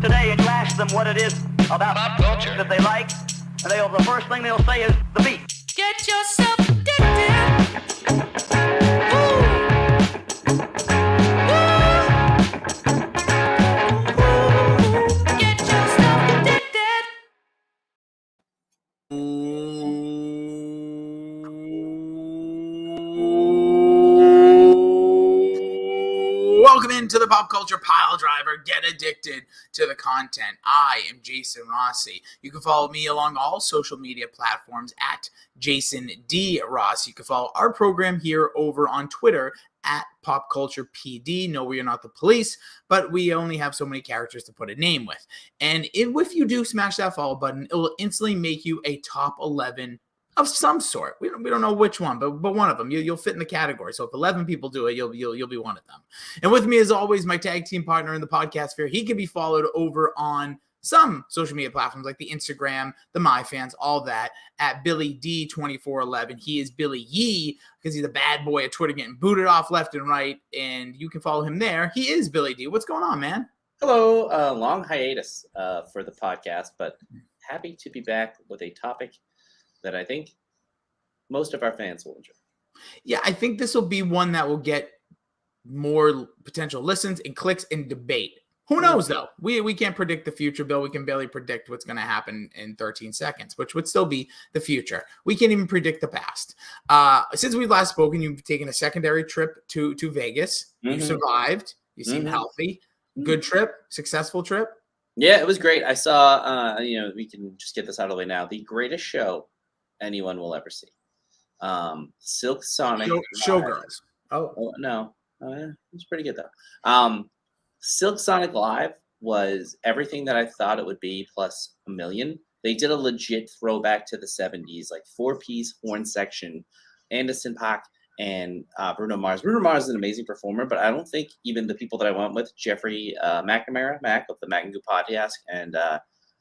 today and you ask them what it is about pop culture that they like, and the first thing they'll say is the beat. Get yourself addicted. Get yourself addicted. Welcome into the Pop Culture Piledriver. Get addicted to the content. I am Jason Rossi. You can follow me along all social media platforms at Jason D Rossi. You can follow our program here over on Twitter at Pop Culture PD. No, we are not the police, but we only have so many characters to put a name with. And if you do smash that follow button, it will instantly make you a top 11 of some sort. We don't know which one, but one of them. You'll fit in the category. So if 11 people do it, you'll be one of them. And with me, as always, my tag team partner in the podcast sphere. He can be followed over on some social media platforms like the Instagram, the MyFans, all that, at Billy D 2411. He is Billy Yee because he's a bad boy at Twitter getting booted off left and right, and you can follow him there. He is Billy D. What's going on, man? Hello. Long hiatus for the podcast, but happy to be back with a topic that I think most of our fans will enjoy. Yeah, I think this will be one that will get more potential listens and clicks and debate. Who knows, though? We can't predict the future, Bill. We can barely predict what's going to happen in 13 seconds, which would still be the future. We can't even predict the past. Since we've last spoken, you've taken a secondary trip to Vegas. Mm-hmm. You survived. You seem healthy. Good trip. Successful trip. Yeah, it was great. I saw, we can just get this out of the way now. The greatest show anyone will ever see. Silk Sonic. Showgirls. Oh no. It's pretty good, though. Silk Sonic Live was everything that I thought it would be, plus a million. They did a legit throwback to the 70s, like 4-piece horn section, Anderson .Paak and Bruno Mars. Bruno Mars is an amazing performer, but I don't think even the people that I went with, Jeffrey McNamara, Mac of the Mac and Goo podcast, and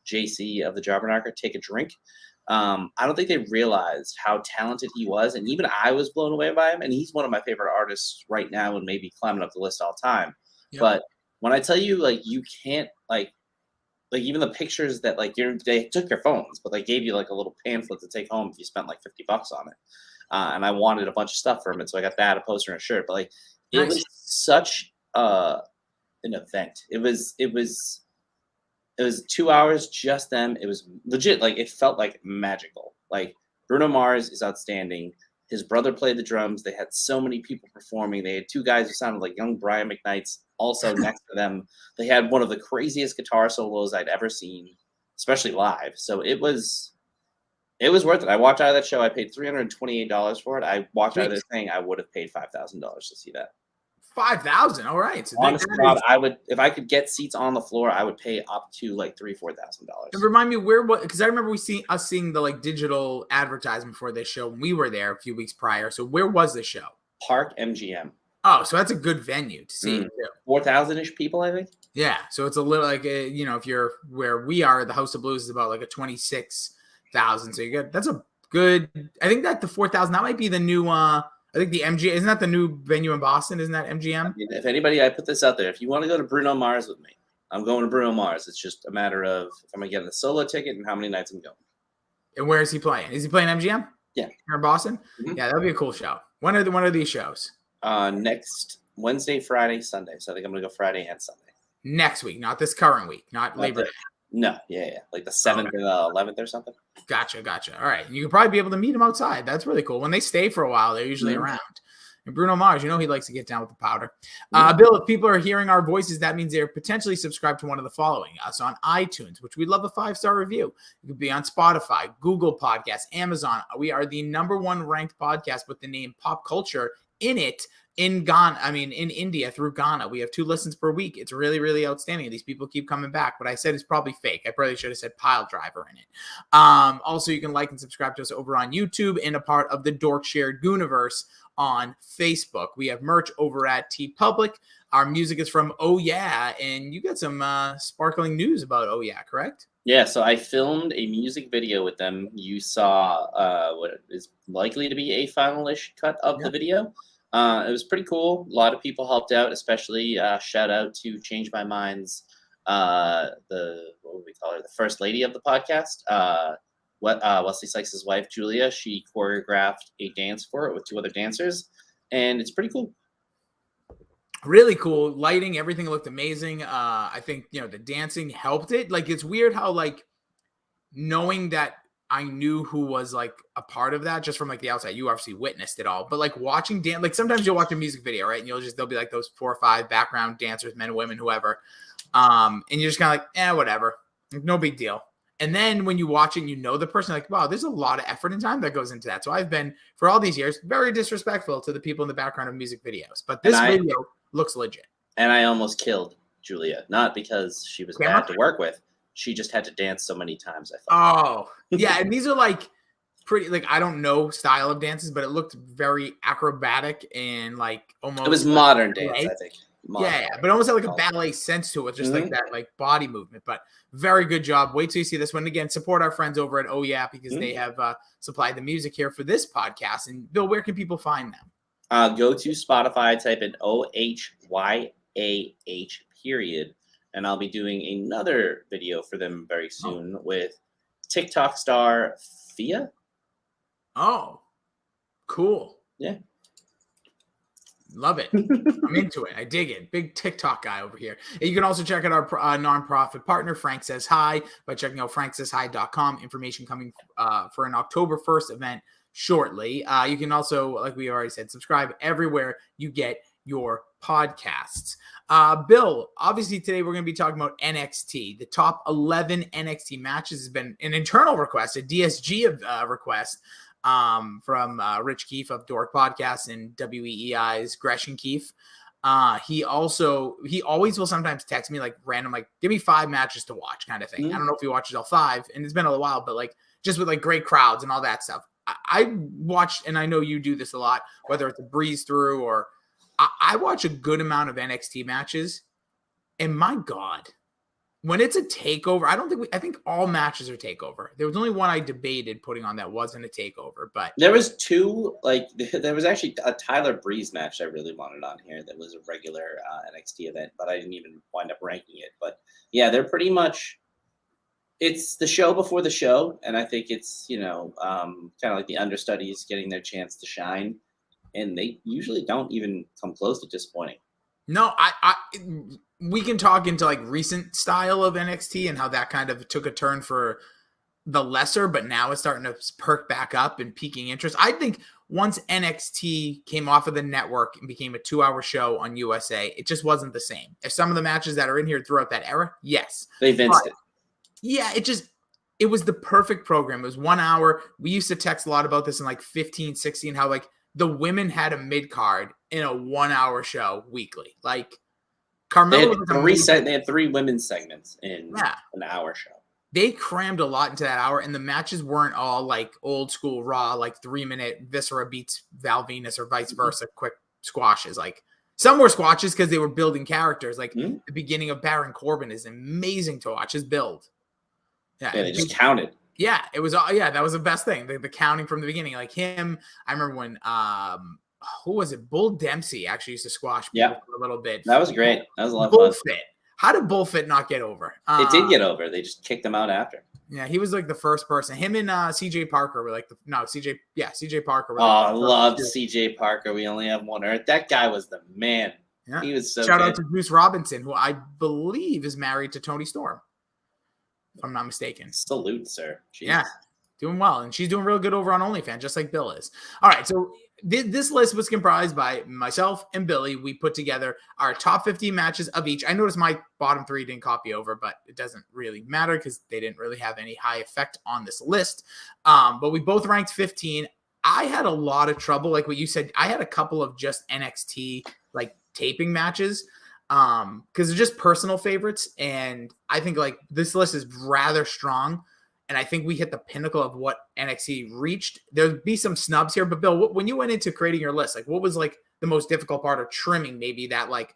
JC of the Jobberknocker, Take a Drink. I don't think they realized how talented he was, and even I was blown away by him. And he's one of my favorite artists right now, and maybe climbing up the list all time. Yep. But when I tell you, like, you can't like even the pictures that they took your phones, but they gave you like a little pamphlet to take home if you spent like $50 on it. And I wanted a bunch of stuff from it, so I got that, a poster, and a shirt. But it was such an event. It was 2 hours, just them. It was legit. It felt like magical. Bruno Mars is outstanding. His brother played the drums. They had so many people performing. They had two guys who sounded like young Brian McKnight's also next to them. They had one of the craziest guitar solos I'd ever seen, especially live. So it was worth it. I walked out of that show. I paid $328 for it. I walked out of this thing. I would have paid $5,000 to see that. 5,000. All right. So honestly, I would, if I could get seats on the floor, I would pay up to $3,000-$4,000. Remind me because I remember seeing the digital advertisement for this show when we were there a few weeks prior. So where was the show? Park MGM. Oh, so that's a good venue to see. 4,000-ish people, I think. Yeah. So it's a little if you're where we are, the House of Blues is about a 26,000. So that's a good. I think that the 4,000 that might be the new. I think the MGM, isn't that the new venue in Boston? Isn't that MGM? If anybody, I put this out there. If you want to go to Bruno Mars with me, I'm going to Bruno Mars. It's just a matter of if I'm going to get a solo ticket and how many nights I'm going. And where is he playing? Is he playing MGM? Yeah. Here in Boston? Mm-hmm. Yeah, that would be a cool show. When are these shows? Next Wednesday, Friday, Sunday. So I think I'm going to go Friday and Sunday. Next week, not this current week, not Labor Day. No, yeah. Like the 7th and 11th or something. Gotcha. All right. You could probably be able to meet him outside. That's really cool. When they stay for a while, they're usually around. And Bruno Mars, he likes to get down with the powder. Bill, if people are hearing our voices, that means they're potentially subscribed to one of the following. Us on iTunes, which we'd love a 5-star review. You could be on Spotify, Google Podcasts, Amazon. We are the #1 ranked podcast with the name Pop Culture in it. In India through Ghana. We have 2 listens per week. It's really, really outstanding. These people keep coming back. What I said is probably fake. I probably should have said Piledriver in it. Also, you can like and subscribe to us over on YouTube and a part of the Dork Shared Gooniverse on Facebook. We have merch over at TeePublic. Our music is from Oh Yeah, and you got some sparkling news about Oh Yeah, correct? Yeah, so I filmed a music video with them. You saw what is likely to be a final-ish cut of the video. It was pretty cool. A lot of people helped out, especially shout out to Change My Mind's what would we call her? The first lady of the podcast. Wesley Sykes' wife, Julia, she choreographed a dance for it with 2 other dancers, and it's pretty cool. Really cool. Lighting, everything looked amazing. I think, the dancing helped it. Like, it's weird how, like, knowing that I knew who was, like, a part of that just from, like, the outside. You obviously witnessed it all. But, like, watching dance, like, sometimes you'll watch a music video, right? And there'll be, like, those 4 or 5 background dancers, men and women, whoever. And you're just kind of like, whatever. No big deal. And then when you watch it, the person, like, wow, there's a lot of effort and time that goes into that. So I've been, for all these years, very disrespectful to the people in the background of music videos. But this video looks legit. And I almost killed Julia, not because she was bad to work with. She just had to dance so many times, I thought. Oh, yeah. And these are, like, pretty, like, I don't know style of dances, but it looked very acrobatic and, like, almost. It was modern dance, I think. Yeah, but almost had like a ballet sense to it, just like that, like body movement. But very good job. Wait till you see this one. Again, support our friends over at Oh Yeah, because they have supplied the music here for this podcast. And Bill, where can people find them? Go to Spotify, type in OHYAH period, and I'll be doing another video for them very soon with TikTok star Thea. Oh, cool. Yeah. Love it. I'm into it. I dig it. Big TikTok guy over here. And you can also check out our nonprofit partner, Frank Says Hi, by checking out franksayshi.com. Information coming for an October 1st event shortly. You can also, like we already said, subscribe everywhere you get your podcasts. Bill, obviously today we're going to be talking about NXT. The top 11 NXT matches has been an internal request, a DSG request. From Rich Keefe of Dork Podcast and WEEI's Gresham Keefe. He always will sometimes text me like random, like, give me 5 matches to watch kind of thing. I don't know if he watches all 5, and it's been a while, but like just with like great crowds and all that stuff. I watched, and I know you do this a lot, whether it's a breeze through or I watch a good amount of NXT matches, and my God, when it's a takeover, I think all matches are takeover. There was only one I debated putting on that wasn't a takeover, but there was 2, like there was actually a Tyler Breeze match I really wanted on here that was a regular NXT event, but I didn't even wind up ranking it. But yeah, they're pretty much, it's the show before the show, and I think it's, kind of like the understudies getting their chance to shine, and they usually don't even come close to disappointing. No, we can talk into like recent style of NXT and how that kind of took a turn for the lesser, but now it's starting to perk back up and piquing interest. I think once NXT came off of the network and became a 2-hour show on USA, it just wasn't the same. If some of the matches that are in here throughout that era, yes. They vinced it. Yeah, it was the perfect program. It was 1 hour. We used to text a lot about this in like 15, 16, how like the women had a mid-card in a 1-hour show weekly. Like Carmelo, they had 3 women's segments in an hour show. They crammed a lot into that hour, and the matches weren't all like old school Raw, like 3-minute Viscera beats Val Venus or vice versa, quick squashes. Like some were squashes because they were building characters. Like the beginning of Baron Corbin is amazing to watch his build. Yeah, they just counted. Yeah, it was. Yeah, that was the best thing. The counting from the beginning, like him. I remember when who was it? Bull Dempsey actually used to squash people for a little bit. That was great. That was a lot of fun. Bullfit. How did Bullfit not get over? It did get over. They just kicked him out after. Yeah, he was like the first person. Him and CJ Parker were like CJ Parker. Were I loved CJ Parker. We only have one Earth. That guy was the man. Yeah. He was so Shout good. out to Bruce Robinson, who I believe is married to Toni Storm, if I'm not mistaken. Salute, sir. Jeez. Yeah, doing well. And she's doing real good over on OnlyFans, just like Bill is. All right, so this list was comprised by myself and Billy. We put together our top 15 matches of each. I noticed my bottom 3 didn't copy over, but it doesn't really matter because they didn't really have any high effect on this list. But we both ranked 15. I had a lot of trouble. Like what you said, I had a couple of just NXT like taping matches because they're just personal favorites. And I think like this list is rather strong. And I think we hit the pinnacle of what NXT reached. There'd be some snubs here, but Bill, when you went into creating your list, like what was like the most difficult part of trimming maybe that like,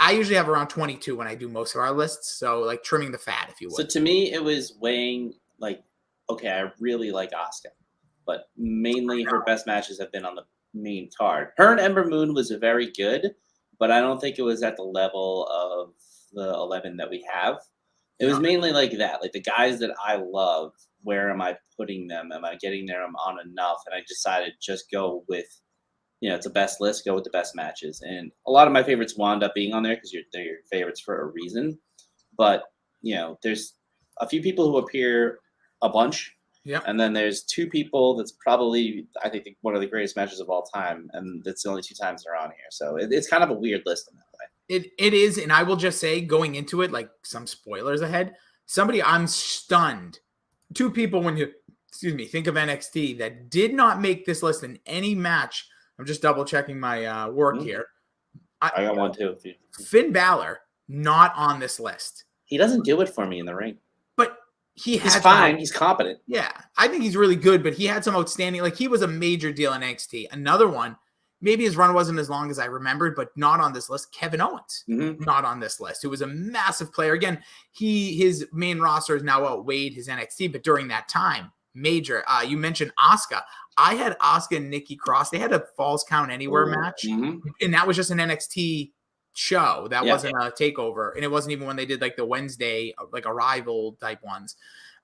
I usually have around 22 when I do most of our lists. So like trimming the fat, if you would. So to me, it was weighing like, okay, I really like Asuka, but mainly her best matches have been on the main card. Her and Ember Moon was very good, but I don't think it was at the level of the 11 that we have. It was mainly like that, like the guys that I love. Where am I putting them? Am I getting there? I'm on enough, and I decided just go with, it's a best list. Go with the best matches, and a lot of my favorites wound up being on there because they're your favorites for a reason. But there's a few people who appear a bunch. Yeah. And then there's two people that's probably, I think, one of the greatest matches of all time. And that's the only 2 times they're on here. So it's kind of a weird list in that way. It is. And I will just say, going into it, like some spoilers ahead, I'm stunned. 2 people when you, think of NXT that did not make this list in any match. I'm just double checking my work here. I got one too. Finn Balor, not on this list. He doesn't do it for me in the ring. But he's fine. He's competent. Yeah, I think he's really good, but he had some outstanding, like he was a major deal in NXT. Another one, maybe his run wasn't as long as I remembered, but not on this list. Kevin Owens, not on this list, who was a massive player. Again, his main roster has now outweighed his NXT, but during that time, major. You mentioned Asuka. I had Asuka and Nikki Cross. They had a Falls Count Anywhere match, and that was just an NXT show. That wasn't a takeover, and it wasn't even when they did like the Wednesday, like Arrival type ones.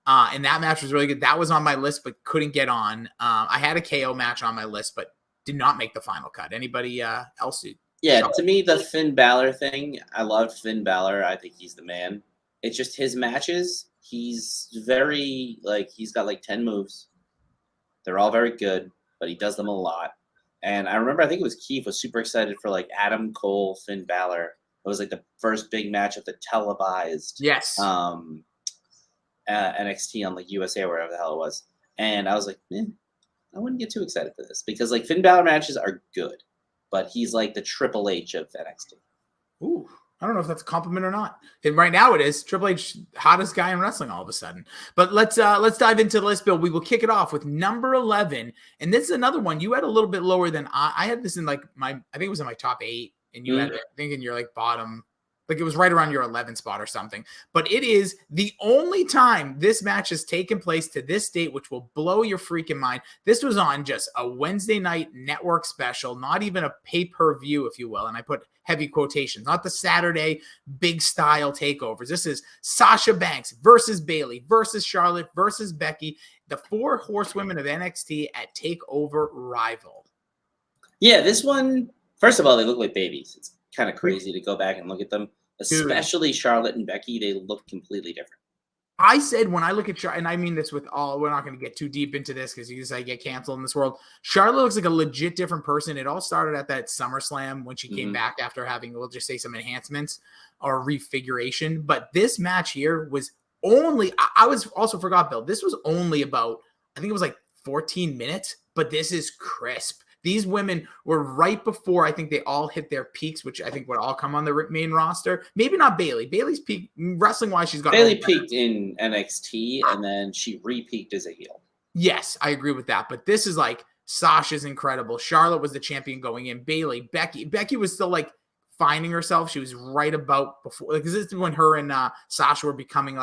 And that match was really good. That was on my list, but couldn't get on. I had a KO match on my list, but did not make the final cut. Anybody else? To me, the Finn Balor thing, I loved Finn Balor. I think he's the man. It's just his matches. He's very, he's got 10 moves. They're all very good, but he does them a lot. And I remember, I think it was Keith was super excited for Adam Cole, Finn Balor. It was the first big match of the televised NXT on USA or whatever the hell it was. And I was like, I wouldn't get too excited for this because Finn Balor matches are good, but he's like the Triple H of NXT. Ooh, I don't know if that's a compliment or not. And right now it is. Triple H, hottest guy in wrestling all of a sudden. But let's dive into the list, Bill. We will kick it off with number 11. And this is another one you had a little bit lower than I had this in I think it was in my top 8. And you had it, I think in your bottom, it was right around your 11 spot or something. But it is the only time this match has taken place to this date, which will blow your freaking mind. This was on just a Wednesday night network special, not even a pay-per-view, if you will. And I put heavy quotations, not the Saturday big style takeovers. This is Sasha Banks versus Bayley versus Charlotte versus Becky, the 4 horsewomen of NXT at Takeover Rival. Yeah, this one, first of all, they look like babies. It's kind of crazy to go back and look at them. Especially Charlotte and Becky, they look completely different. I said when I look at Charlotte, and I mean this with all, we're not going to get too deep into this because you just get canceled in this world. Charlotte looks like a legit different person. It all started at that SummerSlam when she came back after having, we'll just say, some enhancements or refiguration. But this match here was only, I was also forgot, Bill, this was only about, I think it was 14 minutes, but this is crisp. These women were right before I think they all hit their peaks, which I think would all come on the main roster. Maybe not Bayley. Bayley's peak wrestling-wise, she's got Bayley peaked in NXT, and then she re-peaked as a heel. Yes, I agree with that. But this is Sasha's incredible. Charlotte was the champion going in. Bayley, Becky was still finding herself. She was right about before, because this is when her and Sasha were becoming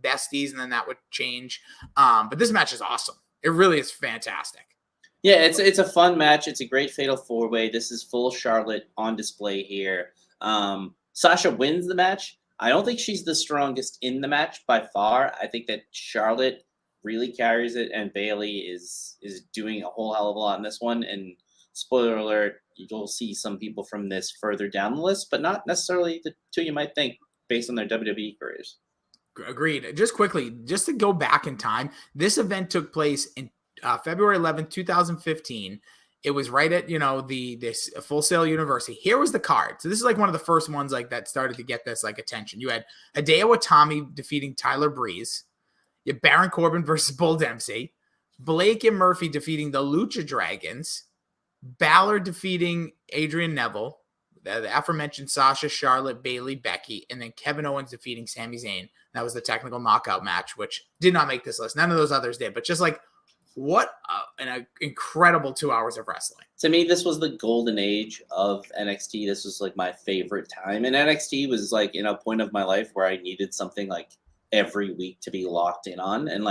besties, and then that would change. But this match is awesome. It really is fantastic. Yeah, it's a fun match. It's a great fatal 4-way. This is full Charlotte on display here. Sasha wins the match. I don't think she's the strongest in the match by far. I think that Charlotte really carries it, and Bayley is doing a whole hell of a lot in this one. And spoiler alert, you'll see some people from this further down the list, but not necessarily the 2 you might think based on their WWE careers. Agreed. Just quickly, just to go back in time, this event took place in February 11th, 2015. It was right at, this Full Sail University. Here was the card. So this is one of the first ones that started to get this attention. You had Hideo Itami defeating Tyler Breeze. You had Baron Corbin versus Bull Dempsey. Blake and Murphy defeating the Lucha Dragons. Balor defeating Adrian Neville. The aforementioned Sasha, Charlotte, Bayley, Becky, and then Kevin Owens defeating Sami Zayn. That was the technical knockout match, which did not make this list. None of those others did, but just what an incredible 2 hours of wrestling. To me, this was the golden age of NXT. This was my favorite time. And NXT was in a point of my life where I needed something every week to be locked in on. And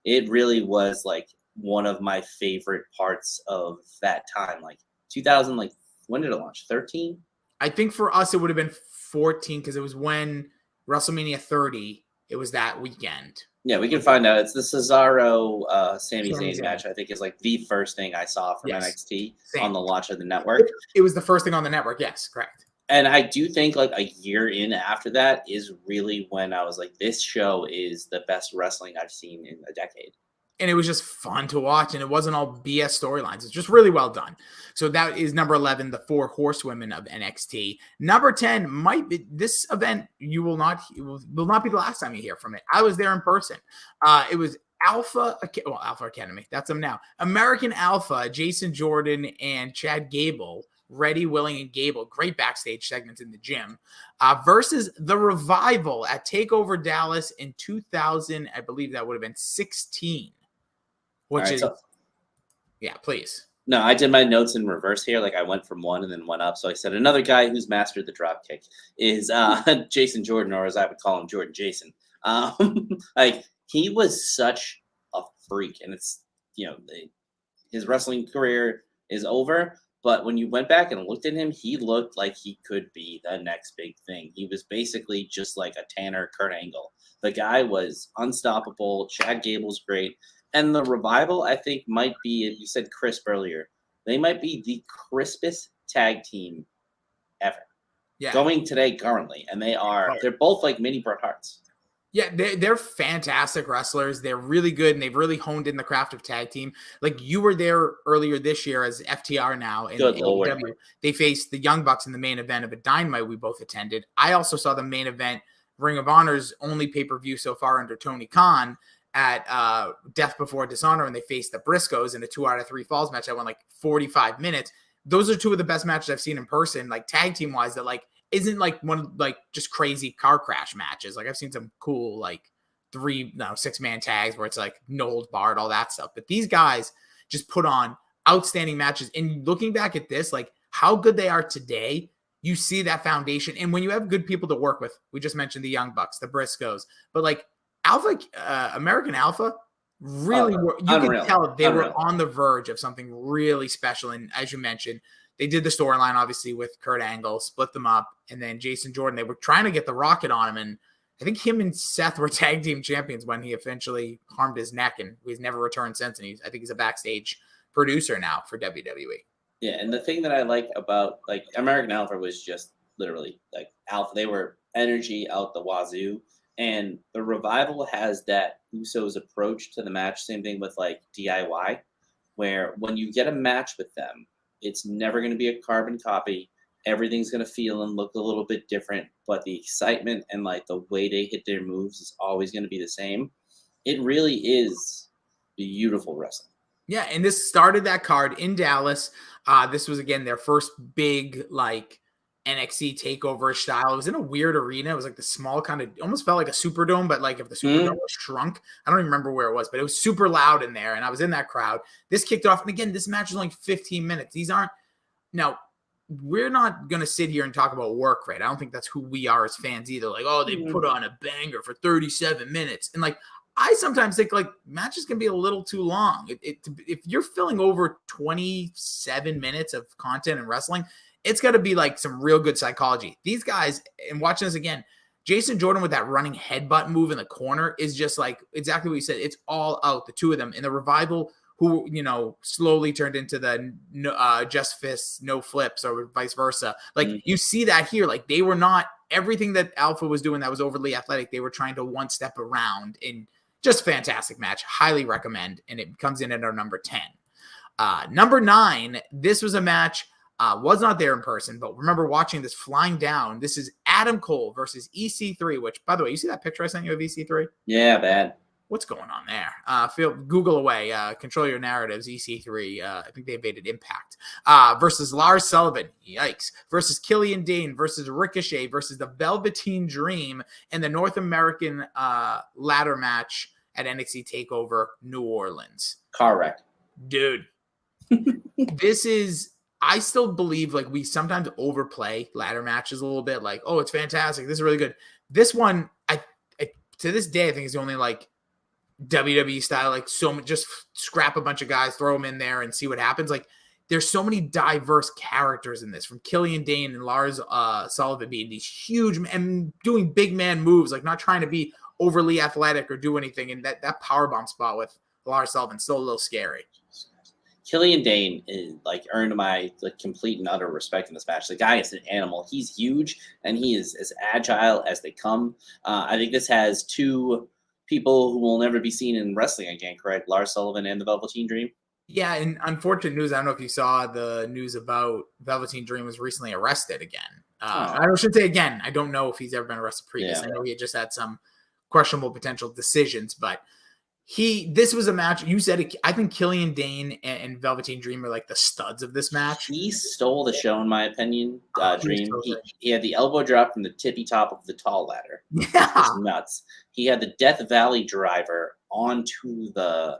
it really was one of my favorite parts of that time. 2000, when did it launch? 13? I think for us it would have been 14 because it was when WrestleMania 30. It was that weekend. Yeah, we can find out. It's the Cesaro Sami Sami Zayn Zayn. match. I think is like the first thing I saw from Yes. NXT Same. on the launch of the network. It was the first thing on the network. Yes, correct. And I do think like a year in after that is really when I was like, this show is the best wrestling I've seen in a decade. And it was just fun to watch, and it wasn't all BS storylines. It's just really well done. So that is number 11, the 4 horsewomen of NXT. Number 10 might be this event. It will not be the last time you hear from it. I was there in person. It was Alpha Academy. That's them now. American Alpha, Jason Jordan and Chad Gable. Ready, Willing, and Gable. Great backstage segments in the gym. Versus the Revival at TakeOver Dallas in 2000. I believe that would have been 16. Which Right, is, so, yeah, please. no, I did my notes in reverse here. Like I went from 1 and then 1 up. So I said another guy who's mastered the drop kick is Jason Jordan, or as I would call him, Jordan Jason. Like he was such a freak, and it's his wrestling career is over. But when you went back and looked at him, he looked like he could be the next big thing. He was basically just like a Tanner Kurt Angle. The guy was unstoppable. Chad Gable's great. And the Revival, I think, might be, you said crisp earlier, they might be the crispest tag team ever. Yeah. Going today currently. And they're both like mini Bret Harts. Yeah, they're fantastic wrestlers. They're really good, and they've really honed in the craft of tag team. Like you were there earlier this year as FTR now. And Good Lord. AEW. They faced the Young Bucks in the main event of a Dynamite we both attended. I also saw the main event, Ring of Honor's only pay-per-view so far under Tony Khan at Death Before Dishonor, and they faced the Briscoes in a 2 out of 3 falls match that went like 45 minutes. Those are 2 of the best matches I've seen in person, like tag team wise, that like isn't like one of like just crazy car crash matches. Like I've seen some cool like 6-man tags where it's like no holds barred, all that stuff. But these guys just put on outstanding matches. And looking back at this, like how good they are today, you see that foundation. And when you have good people to work with, we just mentioned the Young Bucks, the Briscoes, but like American Alpha really were, you could tell they were on the verge of something really special. And as you mentioned, they did the storyline obviously with Kurt Angle, split them up, and then Jason Jordan, they were trying to get the rocket on him, and I think him and Seth were tag team champions when he eventually harmed his neck, and he's never returned since. And I think he's a backstage producer now for WWE. Yeah, and the thing that I like about like American Alpha was just literally like Alpha. They were energy out the wazoo. And the Revival has that Usos approach to the match. Same thing with like DIY, where when you get a match with them, it's never going to be a carbon copy. Everything's going to feel and look a little bit different, but the excitement and like the way they hit their moves is always going to be the same. It really is beautiful wrestling. Yeah, and this started that card in Dallas. This was again their first big like NXT takeover style. It was in a weird arena. It was like the small kind of, almost felt like a Superdome, but like if the Superdome was shrunk. I don't even remember where it was, but it was super loud in there, and I was in that crowd. This kicked off, and again, this match was only 15 minutes. These aren't, now, we're not going to sit here and talk about work rate. I don't think that's who we are as fans either. Like, oh, they put on a banger for 37 minutes. And like, I sometimes think like matches can be a little too long. If you're filling over 27 minutes of content in wrestling, it's got to be like some real good psychology. These guys, and watching this again, Jason Jordan with that running headbutt move in the corner is just like exactly what you said. It's all out, the 2 of them. In the Revival, who, slowly turned into the just fists, no flips, or vice versa. Like you see that here, like they were not everything that Alpha was doing that was overly athletic. They were trying to one step around, and just fantastic match. Highly recommend. And it comes in at our number 10. Number 9, this was a match. Was not there in person, but remember watching this flying down. This is Adam Cole versus EC3, which, by the way, you see that picture I sent you of EC3? Yeah, bad. What's going on there? Google away. Control your narratives, EC3. I think they invaded Impact. Versus Lars Sullivan. Yikes. Versus Killian Dane. Versus Ricochet. Versus the Velveteen Dream. And the North American ladder match at NXT TakeOver New Orleans. Car wreck. Dude. This is... I still believe like we sometimes overplay ladder matches a little bit. Like, oh, it's fantastic. This is really good. This one, I to this day, I think is the only like WWE style, like so just scrap a bunch of guys, throw them in there and see what happens. Like there's so many diverse characters in this, from Killian Dane and Lars Sullivan being these huge and doing big man moves, like not trying to be overly athletic or do anything. And that powerbomb spot with Lars Sullivan still a little scary. Killian Dane is earned my complete and utter respect in this match. The guy is an animal. He's huge and he is as agile as they come. I think this has two people who will never be seen in wrestling again, correct? Lars Sullivan and the Velveteen Dream. Yeah, and unfortunate news. I don't know if you saw the news about Velveteen Dream was recently arrested again. I shouldn't say again. I don't know if he's ever been arrested previously. I know he had just had some questionable potential decisions, but this was a match. You said it, I think Killian Dane and Velveteen Dream are like the studs of this match. He stole the show, in my opinion. Dream. He had the elbow drop from the tippy top of the tall ladder. Yeah, it was nuts. He had the Death Valley driver onto the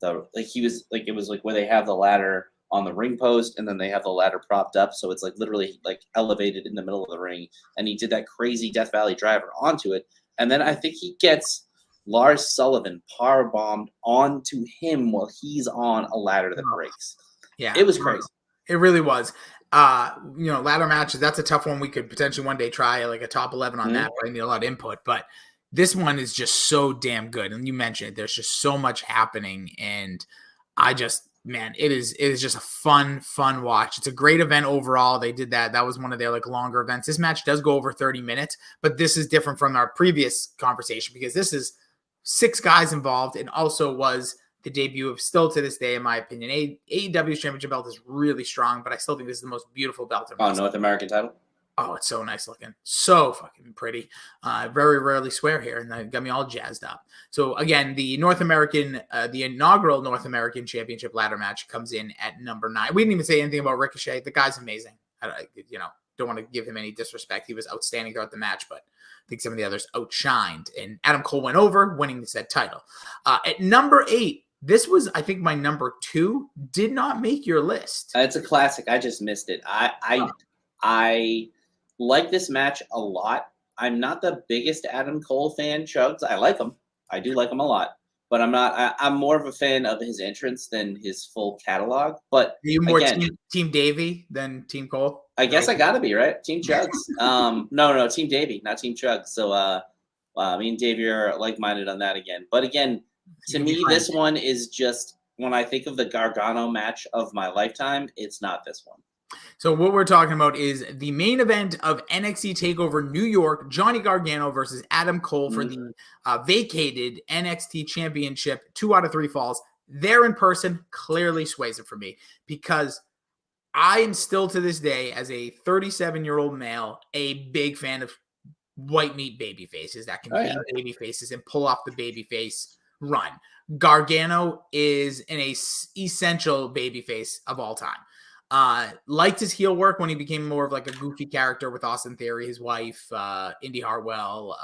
it was where they have the ladder on the ring post and then they have the ladder propped up, so it's literally elevated in the middle of the ring. And he did that crazy Death Valley driver onto it, and then I think he gets Lars Sullivan power bombed onto him while he's on a ladder that breaks. Yeah, it was crazy. It really was. Ladder matches, that's a tough one. We could potentially one day try a top 11 on that, but I need a lot of input. But this one is just so damn good. And you mentioned it, there's just so much happening. And it is just a fun watch. It's a great event overall. They did that. That was one of their longer events. This match does go over 30 minutes, but this is different from our previous conversation because this is 6 guys involved, and also was the debut of, still to this day, in my opinion, AEW's championship belt is really strong, but I still think this is the most beautiful belt. North American title? Oh, it's so nice looking. So fucking pretty. Very rarely swear here, and that got me all jazzed up. So again, the inaugural North American Championship ladder match comes in at number 9. We didn't even say anything about Ricochet. The guy's amazing. Don't want to give him any disrespect. He was outstanding throughout the match, but I think some of the others outshined. And Adam Cole went over, winning the said title. At number 8, this was, I think, my number 2. Did not make your list. It's a classic. I just missed it. I like this match a lot. I'm not the biggest Adam Cole fan, Chugs. I like him. I do like him a lot. But I'm more of a fan of his entrance than his full catalog. But are you more Team Davey than Team Cole? I guess I gotta be, right? Team Chugs. No, Team Davey, not Team Chugs. So me and Davey are like-minded on that again. But again, to me, this one is just, when I think of the Gargano match of my lifetime, it's not this one. So what we're talking about is the main event of NXT TakeOver New York, Johnny Gargano versus Adam Cole for the vacated NXT Championship. 2 out of 3 falls. There in person clearly sways it for me, because I am still to this day, as a 37-year-old male, a big fan of white meat baby faces that can beat baby faces and pull off the baby face run. Gargano is an essential baby face of all time. Liked his heel work when he became more of a goofy character with Austin Theory, his wife, Indy Hartwell,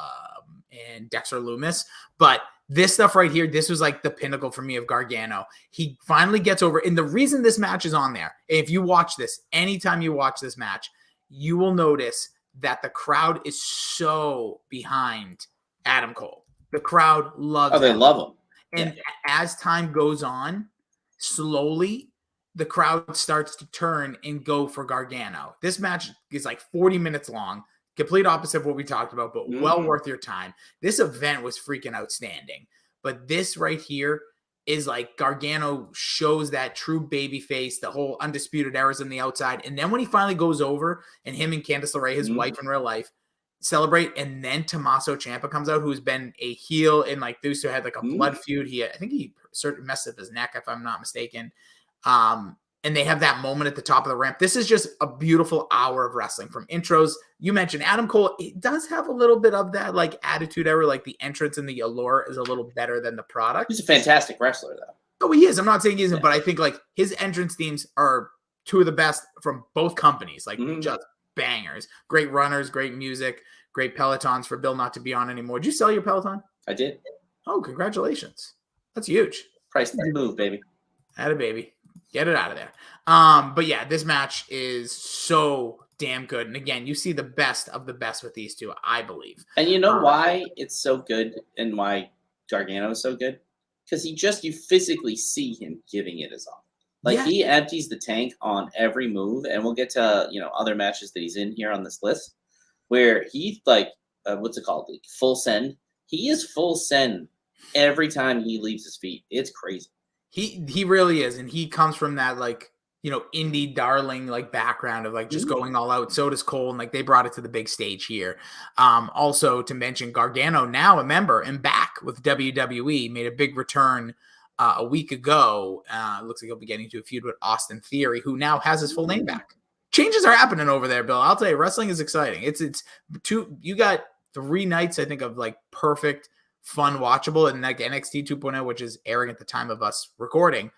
and Dexter Lumis. But this stuff right here, this was the pinnacle for me of Gargano. He finally gets over. And the reason this match is on there, if you watch this, anytime you watch this match, you will notice that the crowd is so behind Adam Cole. The crowd loves him. They love him. And as time goes on, slowly, the crowd starts to turn and go for Gargano. This match is 40 minutes long, complete opposite of what we talked about, but well worth your time. This event was freaking outstanding. But this right here is Gargano shows that true baby face, the whole undisputed era's on the outside. And then when he finally goes over, and him and Candice LeRae, his wife in real life, celebrate, and then Tommaso Ciampa comes out, who's been a heel in those who had a blood feud. I think he certainly messed up his neck, if I'm not mistaken. And they have that moment at the top of the ramp. This is just a beautiful hour of wrestling, from intros. You mentioned Adam Cole. It does have a little bit of that attitude error, the entrance and the allure is a little better than the product. He's a fantastic wrestler, though. Oh, he is. I'm not saying he isn't, but I think his entrance themes are 2 of the best from both companies. Just bangers. Great runners, great music, great Pelotons for Bill not to be on anymore. Did you sell your Peloton? I did. Oh, congratulations. That's huge. Price to move, baby. Had a baby. Get it out of there. But yeah, this match is so damn good. And again, you see the best of the best with these two, I believe. And you know why it's so good and why Gargano is so good? Because you physically see him giving it his all. Like, Yeah. he empties the tank on every move, and we'll get to, other matches that he's in here on this list, where he, like, what's it called? Like, full send. He is full send every time he leaves his feet. It's crazy. He really is, and he comes from that, like, indie darling, like, background of, like, just going all out. So does Cole, and, like, they brought it to the big stage here. Also to mention, Gargano, now a member and back with WWE, made a big return a week ago. Looks like he'll be getting into a feud with Austin Theory, who now has his full name back. Changes are happening over there, Bill. I'll tell you, wrestling is exciting. It's you got 3 nights, I think, of, like, perfect, fun, watchable, and, like, NXT 2.0, which is airing at the time of us recording.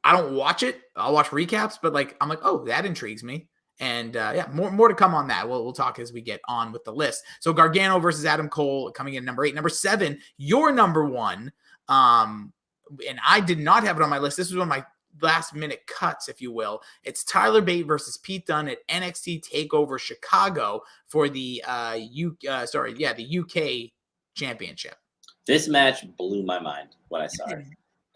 I don't watch it. I'll watch recaps, but, like, I'm like, oh, that intrigues me. And yeah, more to come on that. We'll talk as we get on with the list. So Gargano versus Adam Cole coming in number 8. Number 7, your number 1. And I did not have it on my list. This was one of my last minute cuts, if you will. It's Tyler Bate versus Pete Dunne at NXT Takeover Chicago for the the UK Championship. This match blew my mind when I saw it.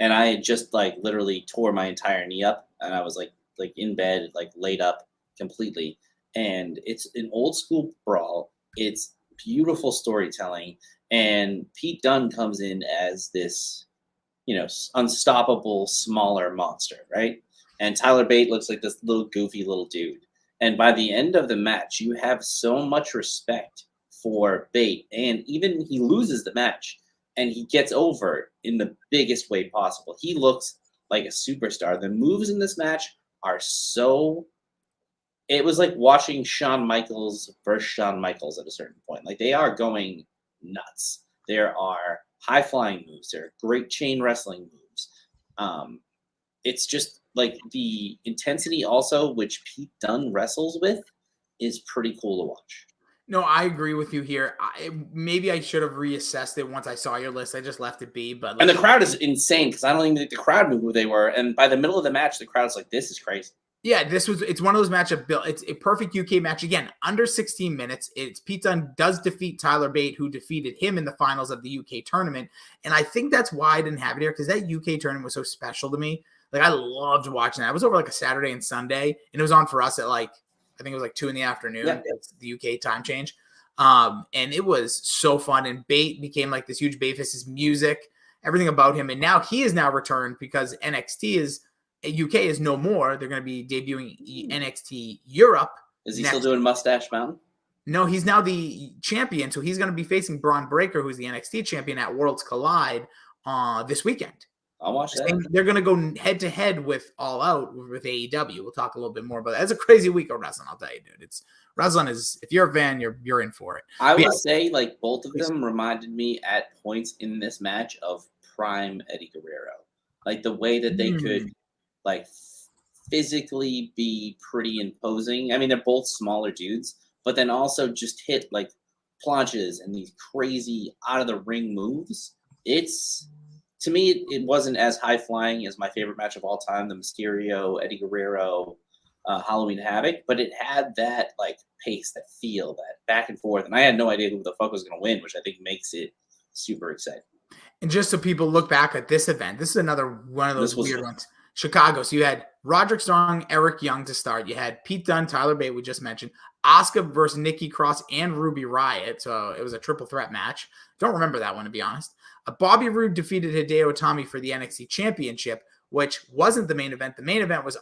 And I had just, like, literally tore my entire knee up, and I was like in bed, like, laid up completely. And it's an old school brawl. It's beautiful storytelling, and Pete Dunne comes in as this, unstoppable smaller monster, right? And Tyler Bate looks like this little goofy little dude. And by the end of the match, you have so much respect for Bate, and even he loses the match. And he gets over in the biggest way possible. He looks like a superstar. The moves in this match are so... It was like watching Shawn Michaels versus Shawn Michaels at a certain point. Like, they are going nuts. There are high-flying moves. There are great chain wrestling moves. It's just, like, the intensity also, which Pete Dunne wrestles with, is pretty cool to watch. No, I agree with you here. Maybe I should have reassessed it once I saw your list. I just left it be. But and the crowd is insane because I don't even think the crowd knew who they were. And by the middle of the match, the crowd's like, this is crazy. Yeah, it's one of those matchup. It's a perfect UK match. Again, under 16 minutes. It's Pete Dunne does defeat Tyler Bate, who defeated him in the finals of the UK tournament. And I think that's why I didn't have it here, because that UK tournament was so special to me. Like, I loved watching that. It was over like a Saturday and Sunday, and it was on for us at like, I think it was like 2 PM. Yeah. It's the UK time change. And it was so fun. And Bate became like this huge Bateface, his music, everything about him. And now he is now returned because NXT is UK is no more. They're going to be debuting NXT Europe. Is he still doing Mustache Mountain? No, he's now the champion. So he's going to be facing Braun Breaker, who's the NXT champion at Worlds Collide this weekend. I'll watch that. And they're going to go head to head with All Out with AEW. We'll talk a little bit more about that. It's a crazy week of wrestling, I'll tell you, dude. It's wrestling is, if you're a fan, you're in for it. I would say, like, both of them reminded me at points in this match of prime Eddie Guerrero. Like, the way that they could, like, physically be pretty imposing. I mean, they're both smaller dudes, but then also just hit, like, planches and these crazy out-of-the-ring moves. It's... To me, it wasn't as high-flying as my favorite match of all time, the Mysterio, Eddie Guerrero, Halloween Havoc, but it had that, like, pace, that feel, that back and forth, and I had no idea who the fuck was going to win, which I think makes it super exciting. And just so people look back at this event, this is another one of those weird ones. Chicago. So you had Roderick Strong, Eric Young to start. You had Pete Dunne, Tyler Bate, we just mentioned, Asuka versus Nikki Cross and Ruby Riott. So it was a triple threat match. Don't remember that one, to be honest. Bobby Roode defeated Hideo Itami for the NXT Championship, which wasn't the main event. The main event was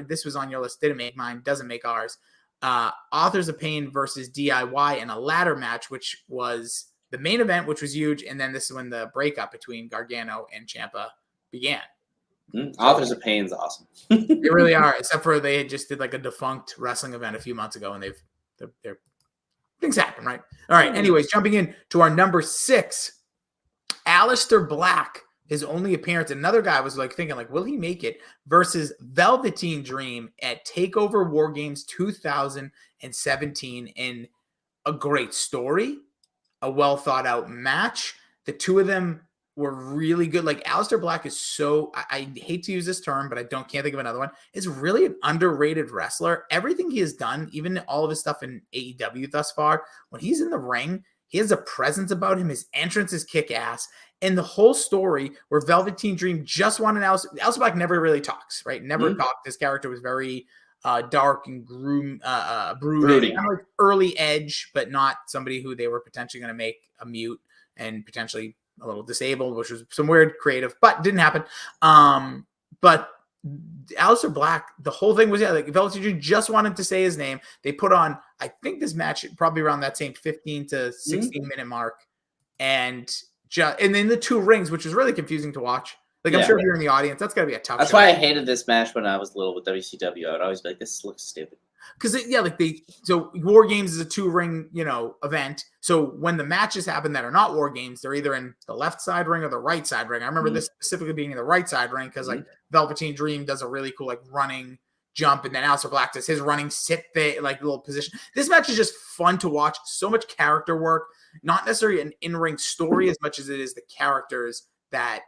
this was on your list, didn't make mine, doesn't make ours. Authors of Pain versus DIY in a ladder match, which was the main event, which was huge. And then this is when the breakup between Gargano and Ciampa began. Authors of Pain is awesome. They really are, except for they just did like a defunct wrestling event a few months ago, and they're things happen, right? All right. Anyways, jumping in to our number 6. Alistair Black, his only appearance, another guy was like thinking, like, will he make it? Versus Velveteen Dream at TakeOver War Games 2017 in a great story, a well thought out match. The two of them were really good. Like, Alistair Black is so, I hate to use this term, but can't think of another one, is really an underrated wrestler. Everything he has done, even all of his stuff in AEW thus far, when he's in the ring, He has a presence about him. His entrance is kick-ass. And the whole story where Velveteen Dream just wanted Alistair Black never really talks, right? Never talked. This character was very dark and brooding. Kind of like early Edge, but not somebody who they were potentially going to make a mute and potentially a little disabled, which was some weird creative, but didn't happen. But Alistair Black, the whole thing was, like Velveteen Dream just wanted to say his name. They put on, I think this match probably around that same 15 to 16 minute mark. And then the two rings, which was really confusing to watch. Like, I'm sure if you're in the audience, that's got to be a tough That's show. why I hated this match when I was little with WCW. I would always be like, this looks stupid. Because, so War Games is a 2-ring, event. So when the matches happen that are not War Games, they're either in the left side ring or the right side ring. I remember this specifically being in the right side ring because, like, Velveteen Dream does a really cool, like, running jump, and then Alistair Black does his running sit there, like, little position. This match is just fun to watch. So much character work. Not necessarily an in-ring story as much as it is the characters that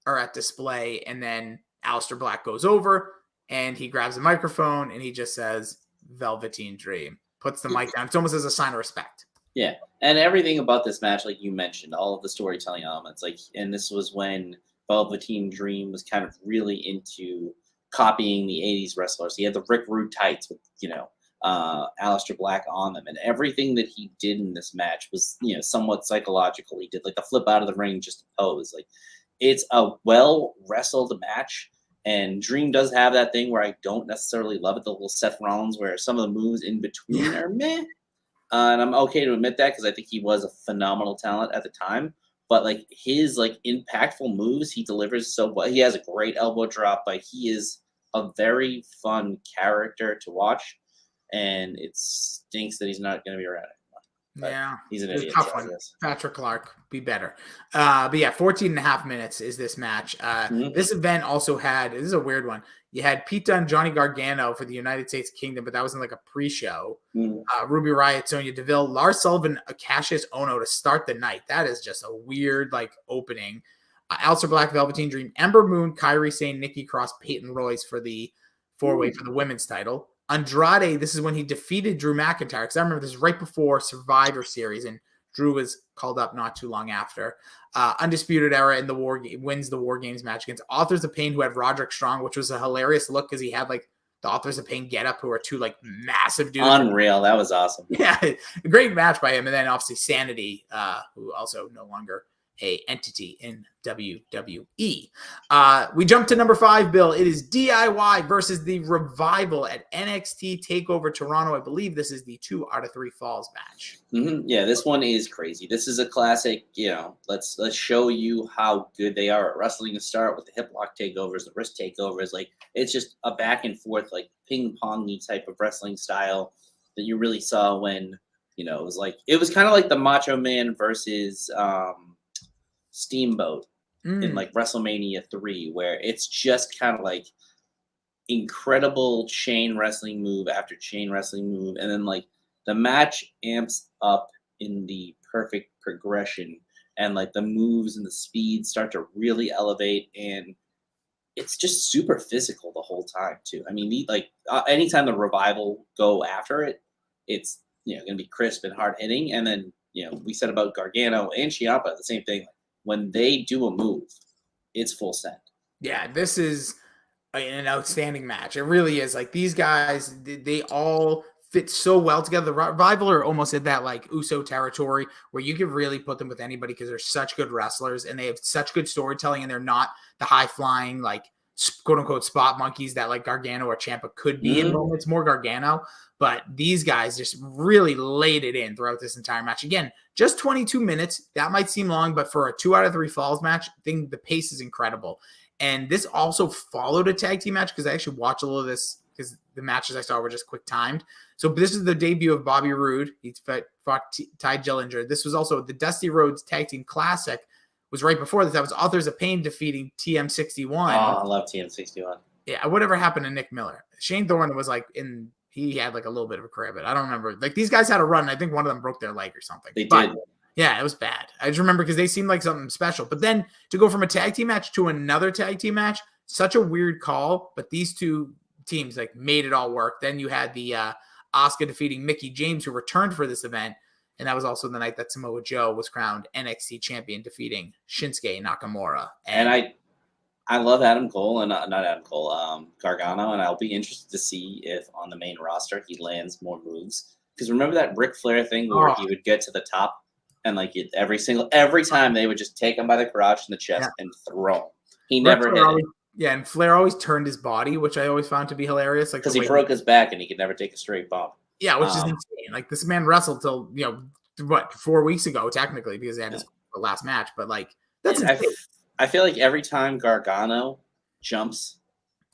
are at display. And then Alistair Black goes over, and he grabs a microphone, and he just says, Velveteen Dream, puts the mic down. It's almost as a sign of respect. Yeah, and everything about this match, like you mentioned, all of the storytelling elements, like, and this was when Velveteen Dream was kind of really into copying the 80s wrestlers. He had the Rick Rude tights with, Alistair Black on them, and everything that he did in this match was, somewhat psychological. He did like the flip out of the ring just to pose. Like, it's a well wrestled match. And Dream does have that thing where I don't necessarily love it, the little Seth Rollins, where some of the moves in between are meh. And I'm okay to admit that because I think he was a phenomenal talent at the time. But, like, his, like, impactful moves, he delivers so well. He has a great elbow drop. Like, he is a very fun character to watch. And it stinks that he's not going to be around anymore. But yeah, he's an idiot. Tough one. Patrick Clark, be better. But yeah, 14 and a half minutes is this match. This event also had, this is a weird one. You had Pete Dunne, Johnny Gargano for the United States Kingdom, but that was in like a pre-show. Ruby Riott, Sonya Deville, Lars Sullivan, Cassius Ono to start the night. That is just a weird like opening. Alistair Black, Velveteen Dream, Ember Moon, Kairi Sane, Nikki Cross, Peyton Royce for the 4-way for the women's title. Andrade, this is when he defeated Drew McIntyre, because I remember this is right before Survivor Series, and Drew was called up not too long after. Undisputed Era in the wins the War Games match against Authors of Pain, who had Roderick Strong, which was a hilarious look because he had like the Authors of Pain get up, who are two like massive dudes. Unreal. That was awesome. Yeah, a great match by him. And then obviously Sanity, who also no longer a entity in WWE. We jump to number 5, Bill. It is DIY versus the Revival at NXT TakeOver Toronto. I believe this is the 2 out of 3 falls match. Yeah, this one is crazy. This is a classic, let's show you how good they are at wrestling to start with the hip lock takeovers, the wrist takeovers. Like, it's just a back and forth, like ping-pongy type of wrestling style that you really saw when, it was kind of like the Macho Man versus Steamboat in like WrestleMania 3, where it's just kind of like incredible chain wrestling move after chain wrestling move, and then like the match amps up in the perfect progression, and like the moves and the speed start to really elevate, and it's just super physical the whole time too. I mean, anytime the Revival go after it, it's going to be crisp and hard hitting, and then we said about Gargano and Ciampa the same thing. When they do a move, it's full send. Yeah, this is an outstanding match. It really is. Like, these guys, they all fit so well together. The Revival are almost at that like Uso territory where you can really put them with anybody because they're such good wrestlers and they have such good storytelling, and they're not the high flying like quote unquote spot monkeys that like Gargano or Ciampa could be in moments. More Gargano, but these guys just really laid it in throughout this entire match. Again, just 22 minutes. That might seem long, but for a 2 out of 3 falls match, I think the pace is incredible. And this also followed a tag team match because I actually watched a little of this because the matches I saw were just quick timed. So this is the debut of Bobby Roode. He fought Ty Dillinger. This was also the Dusty Rhodes Tag Team Classic. Was right before this. That was Authors of Pain defeating TM61. Oh, I love TM61. Yeah, whatever happened to Nick Miller? Shane Thorne was like he had like a little bit of a career, but I don't remember. Like, these guys had a run. I think one of them broke their leg or something. They did. Yeah, it was bad. I just remember because they seemed like something special. But then to go from a tag team match to another tag team match, such a weird call. But these two teams like made it all work. Then you had the Asuka defeating Mickie James, who returned for this event. And that was also the night that Samoa Joe was crowned NXT champion, defeating Shinsuke Nakamura. And I love Adam Cole, and not Adam Cole, Gargano, and I'll be interested to see if on the main roster he lands more moves. Because remember that Ric Flair thing where he would get to the top and like every time they would just take him by the crotch and the chest and throw him. He never hit it. Yeah, and Flair always turned his body, which I always found to be hilarious. Like because he broke his back and he could never take a straight bump. Yeah, which is insane. Like this man wrestled till 4 weeks ago, technically, because he had his last match. But like that's insane. I feel like every time Gargano jumps,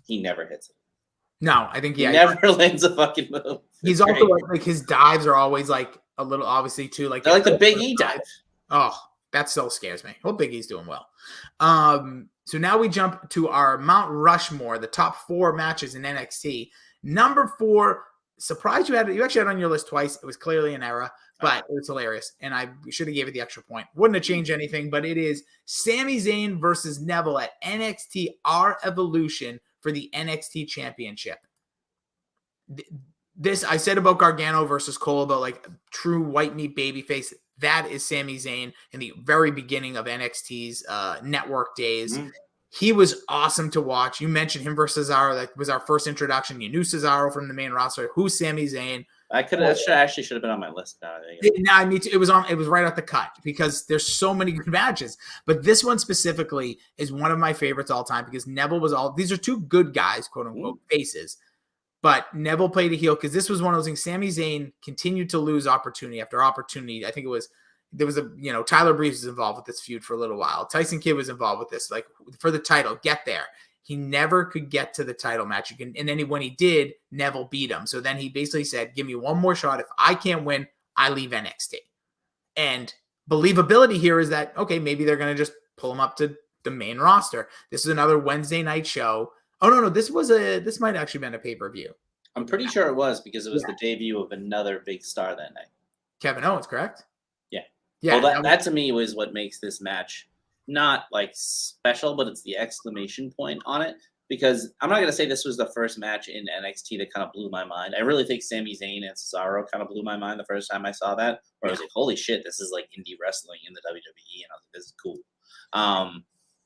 he never hits it. No, I think he never lands a fucking move. He's also like his dives are always like a little, obviously too, like they're like the Big E dive. Oh, that still scares me. Well, Big E's doing well. So now we jump to our Mount Rushmore, the top 4 matches in NXT. Number 4, surprised you actually had on your list twice. It was clearly an error, but it was hilarious, and I should have gave it the extra point. Wouldn't have changed anything, but it is Sami Zayn versus Neville at NXT R Evolution for the NXT Championship. This I said about Gargano versus Cole, about like true white meat babyface. That is Sami Zayn in the very beginning of NXT's network days. Mm-hmm. He was awesome to watch. You mentioned him versus Cesaro. That was our first introduction. You knew Cesaro from the main roster. Who's Sami Zayn? That actually should have been on my list. Me too. It was right off the cut because there's so many good matches. But this one specifically is one of my favorites all time because Neville was these are 2 good guys, quote unquote, faces. But Neville played a heel because this was one of those things. Sami Zayn continued to lose opportunity after opportunity. I think there was Tyler Breeze was involved with this feud for a little while. Tyson Kidd was involved with this, like for the title, get there. He never could get to the title match. And then when he did, Neville beat him. So then he basically said, give me one more shot. If I can't win, I leave NXT. And believability here is that, okay, maybe they're going to just pull him up to the main roster. This is another Wednesday night show. Oh, no, this might have actually been a pay-per-view. I'm pretty sure it was because it was the debut of another big star that night. Kevin Owens, correct? Yeah. Yeah. Well, that to me was what makes this match not like special, but it's the exclamation point on it. Because I'm not going to say this was the first match in NXT that kind of blew my mind. I really think Sami Zayn and Cesaro kind of blew my mind the first time I saw that. Where I was like, holy shit, this is like indie wrestling in the WWE. And I was like, this is cool.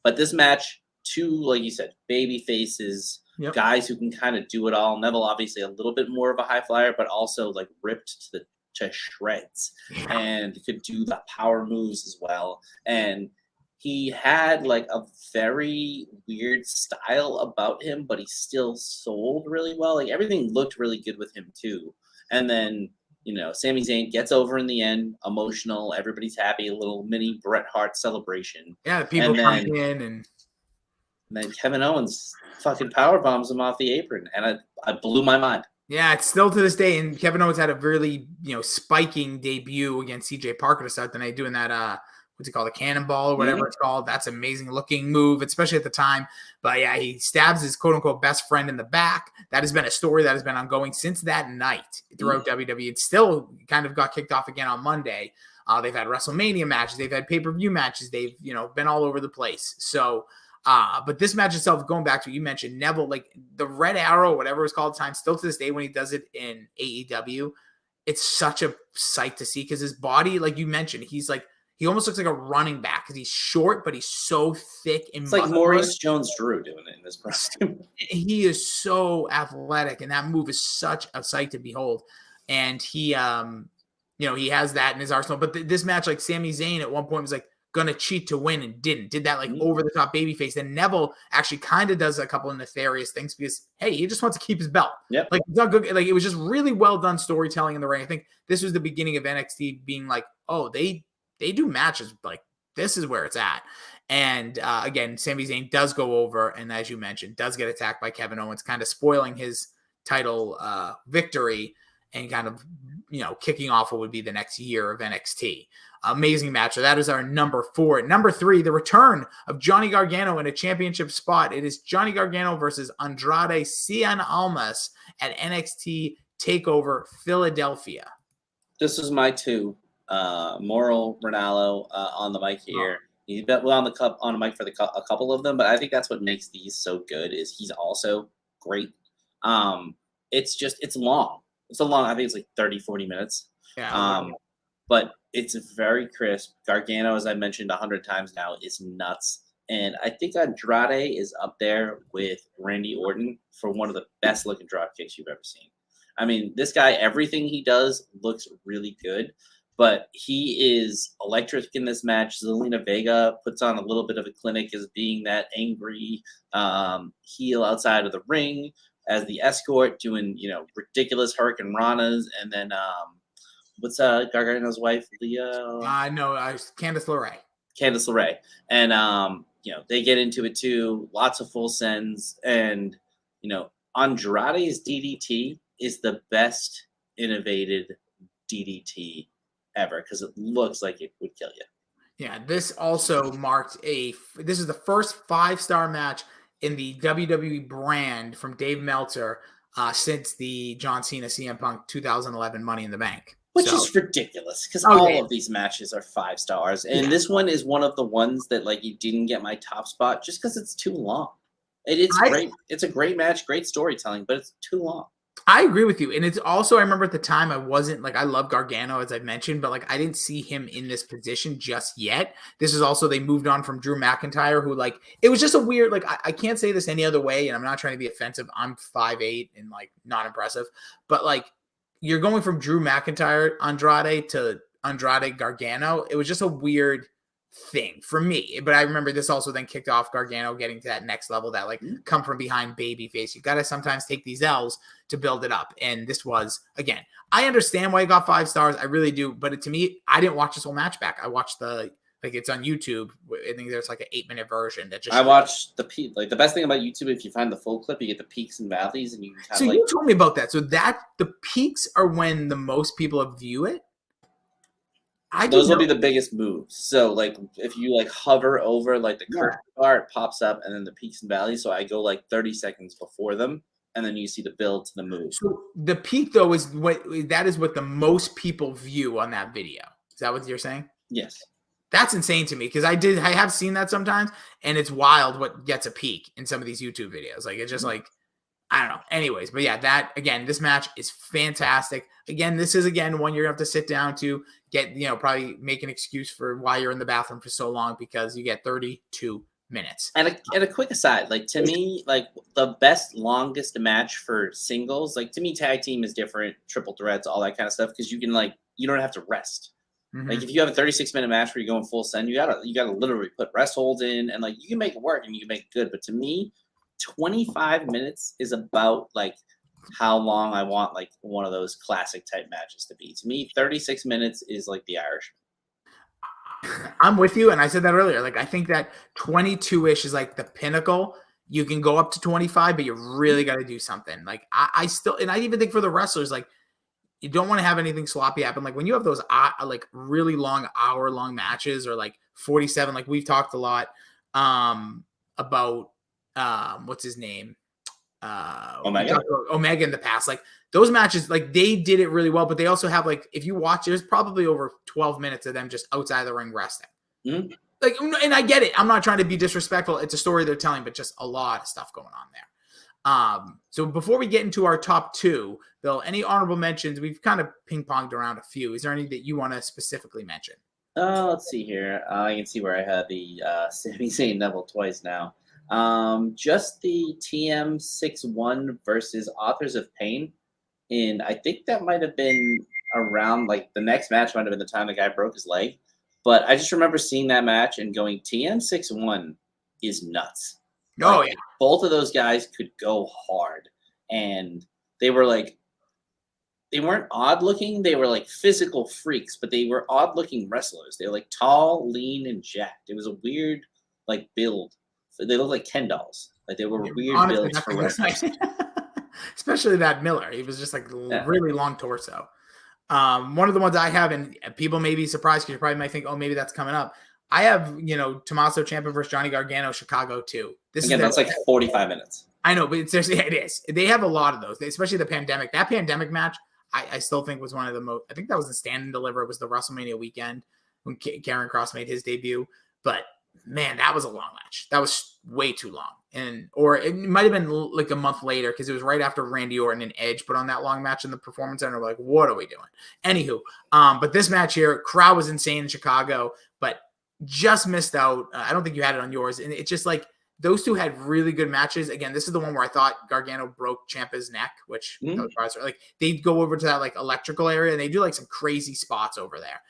But this match, 2, like you said, baby faces, guys who can kind of do it all. Neville, obviously, a little bit more of a high flyer, but also like ripped to shreds and could do the power moves as well. And he had like a very weird style about him, but he still sold really well. Like everything looked really good with him too. And then, Sami Zayn gets over in the end, emotional. Everybody's happy. A little mini Bret Hart celebration. Yeah, people coming in and then Kevin Owens fucking power bombs him off the apron, and I blew my mind. Yeah, it's still to this day. And Kevin Owens had a really spiking debut against CJ Parker to start the night, doing that what's it called, a cannonball or whatever it's called. That's an amazing looking move, especially at the time. But yeah, he stabs his quote unquote best friend in the back. That has been a story that has been ongoing since that night throughout WWE. It still kind of got kicked off again on Monday. They've had WrestleMania matches, they've had pay-per-view matches, they've been all over the place. So but this match itself, going back to what you mentioned, Neville, like the Red Arrow, whatever it's called at the time, still to this day when he does it in AEW, it's such a sight to see because his body, like you mentioned, he almost looks like a running back because he's short, but he's so thick and it's like Maurice Jones-Drew doing it in this costume. He is so athletic, and that move is such a sight to behold. And he, he has that in his arsenal. But this match, like Sami Zayn at one point was like, gonna cheat to win and did that like over the top babyface. Then Neville actually kind of does a couple of nefarious things because hey, he just wants to keep his belt. Like it's not good. Like it was just really well done storytelling in the ring. I think this was the beginning of NXT being like, oh, they do matches like this is where it's at. And again, Sami Zayn does go over, and as you mentioned, does get attacked by Kevin Owens, kind of spoiling his title victory and kind of kicking off what would be the next year of NXT. Amazing match. So that is our number 4. Number 3, the return of Johnny Gargano in a championship spot. It is Johnny Gargano versus Andrade Sian Almas at NXT Takeover Philadelphia. This is my 2. Mauro Ranallo on the mic here. He's been on the mic for a couple of them, but I think that's what makes these so good is he's also great. It's long. It's a long, I think it's like 30, 40 minutes. Yeah. but it's very crisp. Gargano, as I mentioned 100 times now, is nuts. And I think Andrade is up there with Randy Orton for one of the best looking drop kicks you've ever seen. I mean, this guy, everything he does looks really good, but he is electric in this match. Zelina Vega puts on a little bit of a clinic as being that angry heel outside of the ring as the escort, doing, ridiculous Hurricane Ranas. And then what's Gargano's wife, Leah? No, Candice LeRae. Candice LeRae. And, they get into it too. Lots of full sends. And, Andrade's DDT is the best innovated DDT ever because it looks like it would kill you. Yeah, this also marked this is the first 5-star match in the WWE brand from Dave Meltzer since the John Cena CM Punk 2011 Money in the Bank. Which is ridiculous because all of these matches are 5 stars. And this one is one of the ones that you didn't get my top spot just because it's too long. It's great. It's a great match, great storytelling, but it's too long. I agree with you. And it's also, I remember at the time I wasn't I love Gargano, as I mentioned, but I didn't see him in this position just yet. This is also, they moved on from Drew McIntyre, who it was just a weird, I can't say this any other way. And I'm not trying to be offensive. I'm 5'8" and not impressive, but you're going from Drew McIntyre, Andrade to Andrade Gargano. It was just a weird thing for me. But I remember this also then kicked off Gargano getting to that next level, that come from behind babyface. You got to sometimes take these L's to build it up. And this was, again, I understand why it got 5 stars. I really do. But to me, I didn't watch this whole match back. I watched it's on YouTube. I think there's an 8-minute version that just. I watched the peak. The best thing about YouTube, if you find the full clip, you get the peaks and valleys, and you can So you told me about that. So that the peaks are when the most people view it. Those will be the biggest moves. So if you hover over the curtain bar, it pops up, and then the peaks and valleys. So I go 30 seconds before them, and then you see the build to the move. So the peak though is what the most people view on that video. Is that what you're saying? Yes. That's insane to me because I have seen that sometimes, and it's wild what gets a peak in some of these YouTube videos. It's just I don't know. Anyways, but yeah, this match is fantastic. Again, this is one you're gonna have to sit down to get, probably make an excuse for why you're in the bathroom for so long because you get 32 minutes. And a quick aside, to me, the best longest match for singles, to me, tag team is different, triple threats, all that kind of stuff, because you can you don't have to rest. Mm-hmm. If you have a 36-minute match where you're going full send, you gotta literally put rest holds in, and you can make it work and you can make it good. But to me, 25 minutes is about how long I want one of those classic type matches to be. To me, 36 minutes is the Irishman. I'm with you, and I said that earlier. I think that 22-ish is the pinnacle. You can go up to 25, but you really got to do something. I still, and I even think for the wrestlers, you don't want to have anything sloppy happen. When you have those really long hour-long matches or 47, we've talked a lot about what's his name? Omega in the past. Those matches, they did it really well, but they also have if you watch, there's probably over 12 minutes of them just outside the ring resting. Mm-hmm. And I get it. I'm not trying to be disrespectful. It's a story they're telling, but just a lot of stuff going on there. So before we get into our top 2, Bill, any honorable mentions? We've kind of ping-ponged around a few. Is there any that you want to specifically mention? Let's see here. I can see where I had the Sami Zayn Neville twice now. Just the TM61 versus Authors of Pain. And I think that might have been around the next match might have been the time the guy broke his leg. But I just remember seeing that match and going, TM61 is nuts. Oh, yeah. Both of those guys could go hard. And they were they weren't odd looking. They were physical freaks, but they were odd looking wrestlers. They were tall, lean, and jacked. It was a weird build. They looked like Ken dolls. They were weird builds for wrestlers. Especially that Miller. He was just really long torso. One of the ones I have, and people may be surprised because you probably might think, oh, maybe that's coming up. I have, Tommaso Ciampa versus Johnny Gargano, Chicago 2. That's 45 minutes. I know, but it is. They have a lot of those, especially the pandemic. That pandemic match, I still think was one of the most. I think that was the Stand and Deliver. It was the WrestleMania weekend when Karen Cross made his debut. But man, that was a long match. That was way too long. Or it might have been like a month later because it was right after Randy Orton and Edge put on that long match in the Performance Center. We're like, what are we doing? Anywho, but this match here, crowd was insane in Chicago, but just missed out. I don't think you had it on yours. And it's just like those two had really good matches. Again, this is the one where I thought Gargano broke Ciampa's neck, which like they go over to that like electrical area and they do like some crazy spots over there.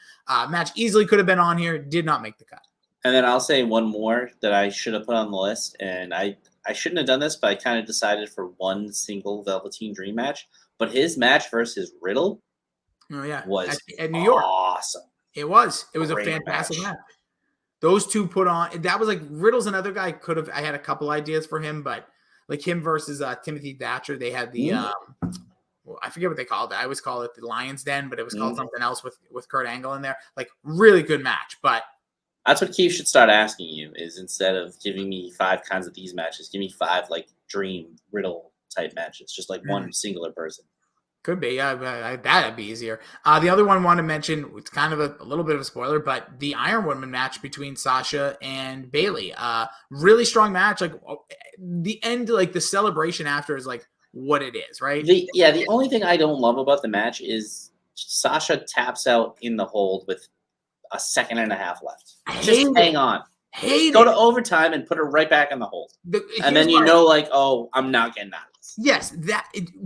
Match easily could have been on here, did not make the cut. And then I'll say one more that I should have put on the list, and I shouldn't have done this, but I kind of decided for one single Velveteen Dream match. But his match versus Riddle was at New York. Awesome. It was. It was Great a fantastic match. Those two put on. That was like Riddle's another guy. I had a couple ideas for him, but like him versus Timothy Thatcher, they had the I forget what they called it. I always call it the Lion's Den, but it was called something else with Kurt Angle in there. Like really good match, but. That's what Keith should start asking you is instead of giving me 5 kinds of these matches, give me 5 like Dream Riddle type matches, just like one singular person. Could be. That'd be easier. The other one I want to mention, it's kind of a little bit of a spoiler, but the Iron Woman match between Sasha and Bayley. Really strong match. Like the end, like the celebration after is like what it is, right? The only thing I don't love about the match is Sasha taps out in the hold with a second and a half left. Just hang on. Go to overtime and put her right back in the hold. And then like, oh, I'm not getting out of this. Yes,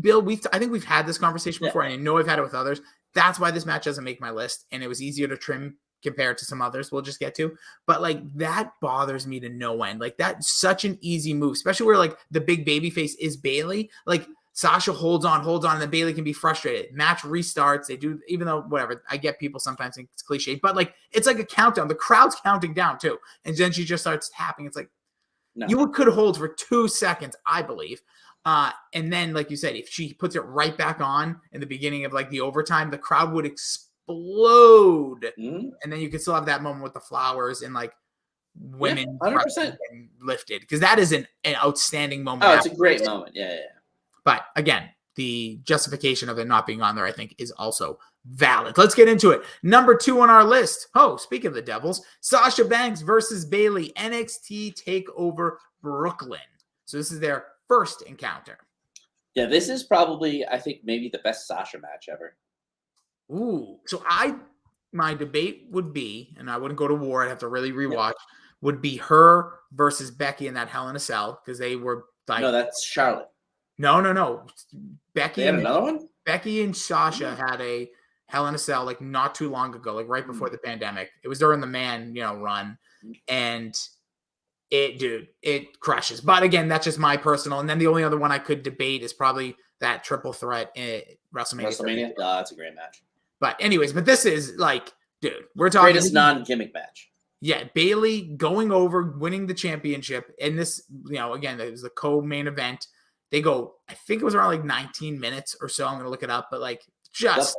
Bill, I think we've had this conversation before, and I know I've had it with others. That's why this match doesn't make my list, and it was easier to trim compared to some others we'll just get to. But like that bothers me to no end. Like that's such an easy move, especially where like the big baby face is Bayley. Like Sasha holds on, and then Bayley can be frustrated. Match restarts. They do, even though whatever. I get people sometimes think it's cliche, but like it's like a countdown. The crowd's counting down too, and then she just starts tapping. It's like you could hold for 2 seconds, I believe, and then like you said, if she puts it right back on in the beginning of like the overtime, the crowd would explode, and then you could still have that moment with the flowers and like women 100% lifted because that is an outstanding moment. Oh, it's a great moment. Yeah. But again, the justification of it not being on there, I think, is also valid. Let's get into it. Number 2 on our list. Oh, speaking of the Devils, Sasha Banks versus Bayley, NXT Takeover Brooklyn. So this is their first encounter. Yeah, this is probably, I think, maybe the best Sasha match ever. Ooh. So my debate would be, and I wouldn't go to war, I'd have to really rewatch, would be her versus Becky in that Hell in a Cell, because they were like... No, that's Charlotte. No. Becky they had another one? Becky and Sasha had a Hell in a Cell like not too long ago, like right before the pandemic. It was during the run, and it crushes. But again, that's just my personal. And then the only other one I could debate is probably that triple threat in WrestleMania. That's a great match. But anyways, this is like, dude, we're talking greatest non-gimmick match. Yeah, Bayley going over, winning the championship. And this, again, it was the co-main event. They go, I think it was around like 19 minutes or so. I'm going to look it up, but like just,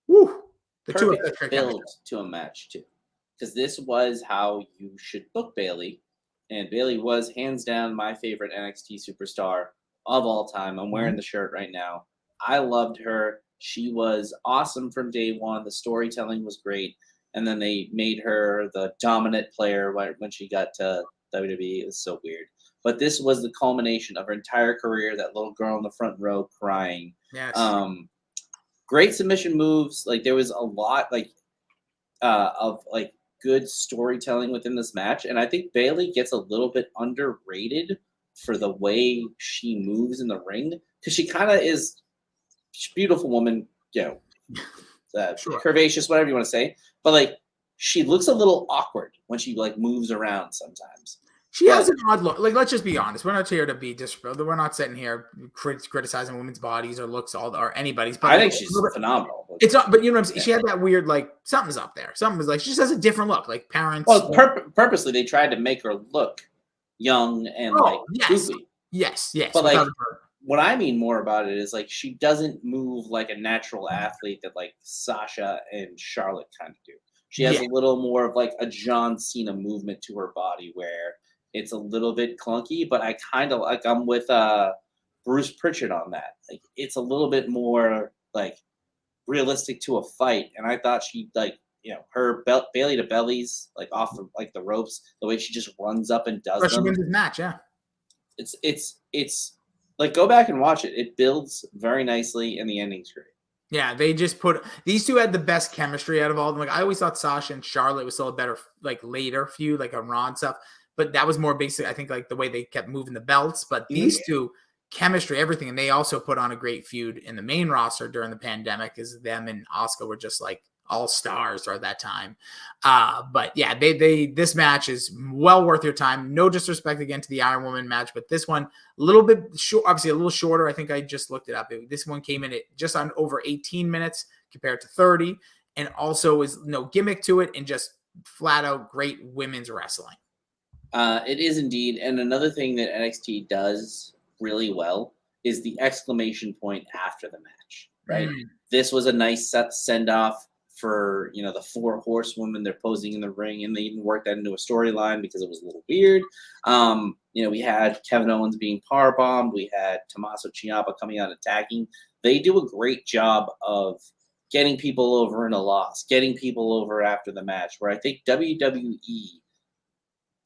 the perfect build to a match too. Because this was how you should book Bayley. And Bayley was hands down my favorite NXT superstar of all time. I'm wearing the shirt right now. I loved her. She was awesome from day one. The storytelling was great. And then they made her the dominant player when she got to WWE. It was so weird. But this was the culmination of her entire career. That little girl in the front row crying. Yes. Great submission moves. Like there was a lot of good storytelling within this match, and I think Bayley gets a little bit underrated for the way she moves in the ring because she kind of is she's a beautiful woman, curvaceous, whatever you want to say, but like she looks a little awkward when she like moves around sometimes. She has an odd look. Like, let's just be honest. We're not here to be we're not sitting here criticizing women's bodies or looks or anybody's. But I think she's phenomenal. It's not, but you know what I'm saying. She had that weird like something's up there. Something was like she just has a different look. Like parents. Well, purposely they tried to make her look young and goofy. Yes. But like what I mean more about it is like she doesn't move like a natural athlete that like Sasha and Charlotte kind of do. She has a little more of like a John Cena movement to her body where it's a little bit clunky, but I kind of like I'm with Bruce Pritchard on that. Like it's a little bit more like realistic to a fight, and I thought she like her Bayley to bellies, like off the the ropes, the way she just runs up and does She them. wins this match, yeah. It's like, go back and watch it. It builds very nicely, and the ending's great. Yeah, they just put these two had the best chemistry out of all of them. Like I always thought Sasha and Charlotte was still a better like later feud, like a Raw and stuff. But that was more basic, I think, like the way they kept moving the belts. But these two, chemistry, everything, and they also put on a great feud in the main roster during the pandemic, is them and Asuka were just like all stars at that time. But yeah, this match is well worth your time. No disrespect again to the Iron Woman match, but this one a little bit short, obviously a little shorter. I think I just looked it up. This one came in at just on over 18 minutes compared to 30, and also is no gimmick to it and just flat out great women's wrestling. It is indeed. And another thing that NXT does really well is the exclamation point after the match, right? This was a nice send off for, the 4 horsewomen. They're posing in the ring, and they even worked that into a storyline because it was a little weird. We had Kevin Owens being power bombed. We had Tommaso Ciampa coming out attacking. They do a great job of getting people over in a loss, getting people over after the match, where I think WWE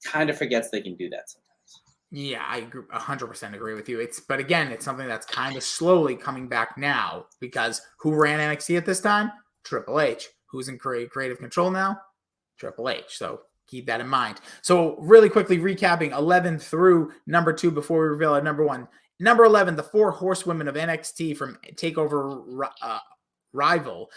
kind of forgets they can do that sometimes. Yeah, I 100% agree with you. But again, it's something that's kind of slowly coming back now, because who ran NXT at this time? Triple H. Who's in creative control now? Triple H. So keep that in mind. So really quickly recapping 11 through number 2 before we reveal our number 1. Number 11, the 4 horsewomen of NXT from Takeover Rival.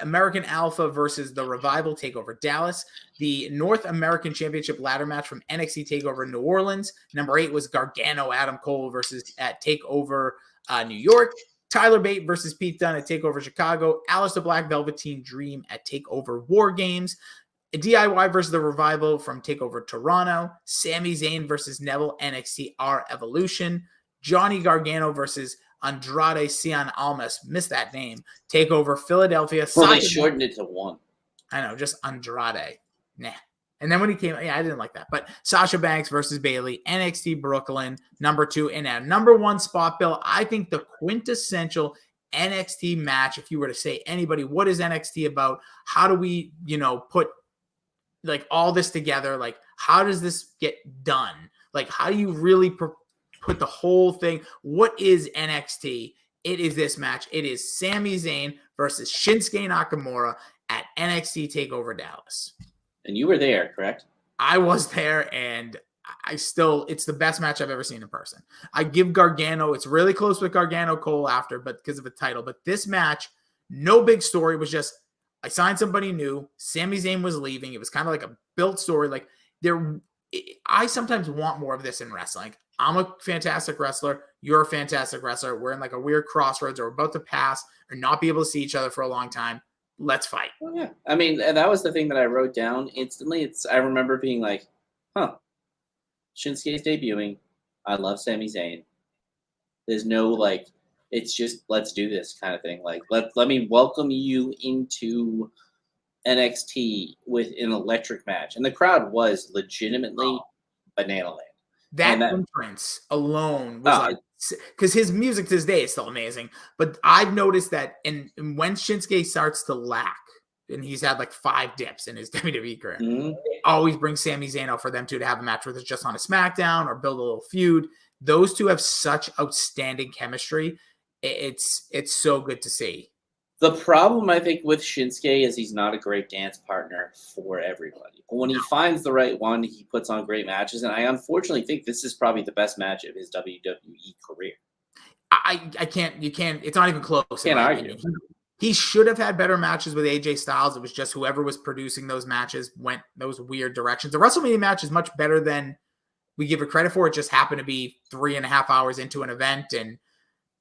American Alpha versus the Revival, Takeover Dallas. The North American Championship ladder match from NXT Takeover New Orleans. Number 8 was Gargano Adam Cole versus at Takeover New York. Tyler Bate versus Pete Dunne at Takeover Chicago. Alistair Black Velveteen Dream at Takeover War Games. DIY versus the Revival from Takeover Toronto. Sami Zayn versus Neville, NXT R Evolution. Johnny Gargano versus Andrade Sian Almas. Missed that name. Takeover Philadelphia. Well, they shortened it to 1. I know, just Andrade. Nah. And then when he came, I didn't like that. But Sasha Banks versus Bayley, NXT Brooklyn, number 2. And at number 1 spot, Bill, I think the quintessential NXT match, if you were to say anybody, what is NXT about? How do we, put like all this together? Like, how does this get done? Like, how do you really put the whole thing? What is NXT? It is this match. It is Sami Zayn versus Shinsuke Nakamura at NXT TakeOver Dallas. And you were there, correct? I was there, and it's the best match I've ever seen in person. I give Gargano, it's really close with Gargano Cole after, but because of the title. But this match, no big story. It was just, I signed somebody new. Sami Zayn was leaving. It was kind of like a built story. Like I sometimes want more of this in wrestling. I'm a fantastic wrestler. You're a fantastic wrestler. We're in like a weird crossroads, or we're about to pass or not be able to see each other for a long time. Let's fight. Oh, yeah. I mean, that was the thing that I wrote down instantly. I remember being like, Shinsuke's debuting. I love Sami Zayn. There's no it's just let's do this kind of thing. Like let me welcome you into NXT with an electric match. And the crowd was legitimately banana land. That entrance alone was because his music to this day is still amazing. But I've noticed that and when Shinsuke starts to lack, and he's had like 5 dips in his WWE career, they always bring Sami Zayn out for them to have a match whether it's just on a SmackDown or build a little feud. Those two have such outstanding chemistry. It's so good to see. The problem, I think, with Shinsuke is he's not a great dance partner for everybody. But when he finds the right one, he puts on great matches. And I unfortunately think this is probably the best match of his WWE career. I can't, it's not even close. Can't argue. He should have had better matches with AJ Styles. It was just whoever was producing those matches went those weird directions. The WrestleMania match is much better than we give it credit for. It just happened to be 3.5 hours into an event, and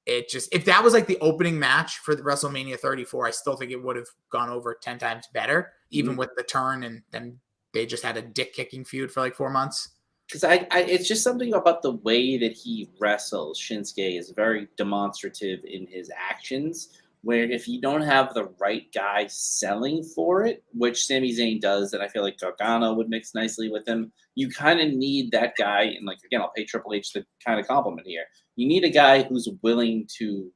it just, if that was like the opening match for the WrestleMania 34, I still think it would have gone over 10 times better, even with the turn, and then they just had a dick kicking feud for like 4 months. Because it's just something about the way that he wrestles. Shinsuke is very demonstrative in his actions, where if you don't have the right guy selling for it, which Sami Zayn does, and I feel like Gargano would mix nicely with him, you kind of need that guy. And like, again, I'll pay Triple H the kind of compliment here. You need a guy who's willing to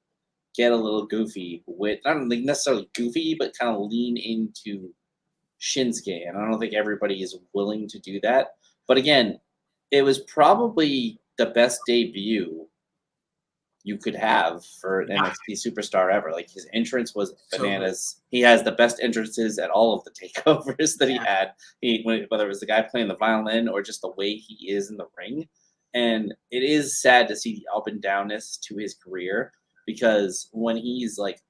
get a little goofy with, I don't think necessarily goofy, but kind of lean into Shinsuke, and I don't think everybody is willing to do that. But again, it was probably the best debut you could have for an NXT superstar ever. Like, his entrance was bananas. He has the best entrances at all of the takeovers that he had. Whether it was the guy playing the violin or just the way he is in the ring. And it is sad to see the up and downness to his career, because when he's like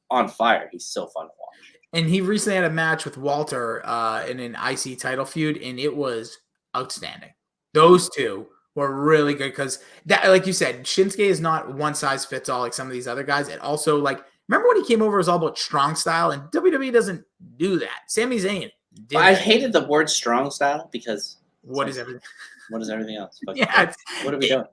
on fire, he's so fun to watch. And he recently had a match with Walter in an IC title feud, and it was outstanding. Those two were really good because, that, like you said, Shinsuke is not one size fits all like some of these other guys. It also, like, remember when he came over, it was all about strong style, and WWE doesn't do that. Sami Zayn did I that. hated the word strong style because What is everything? what is everything else? But Yeah, what are we doing?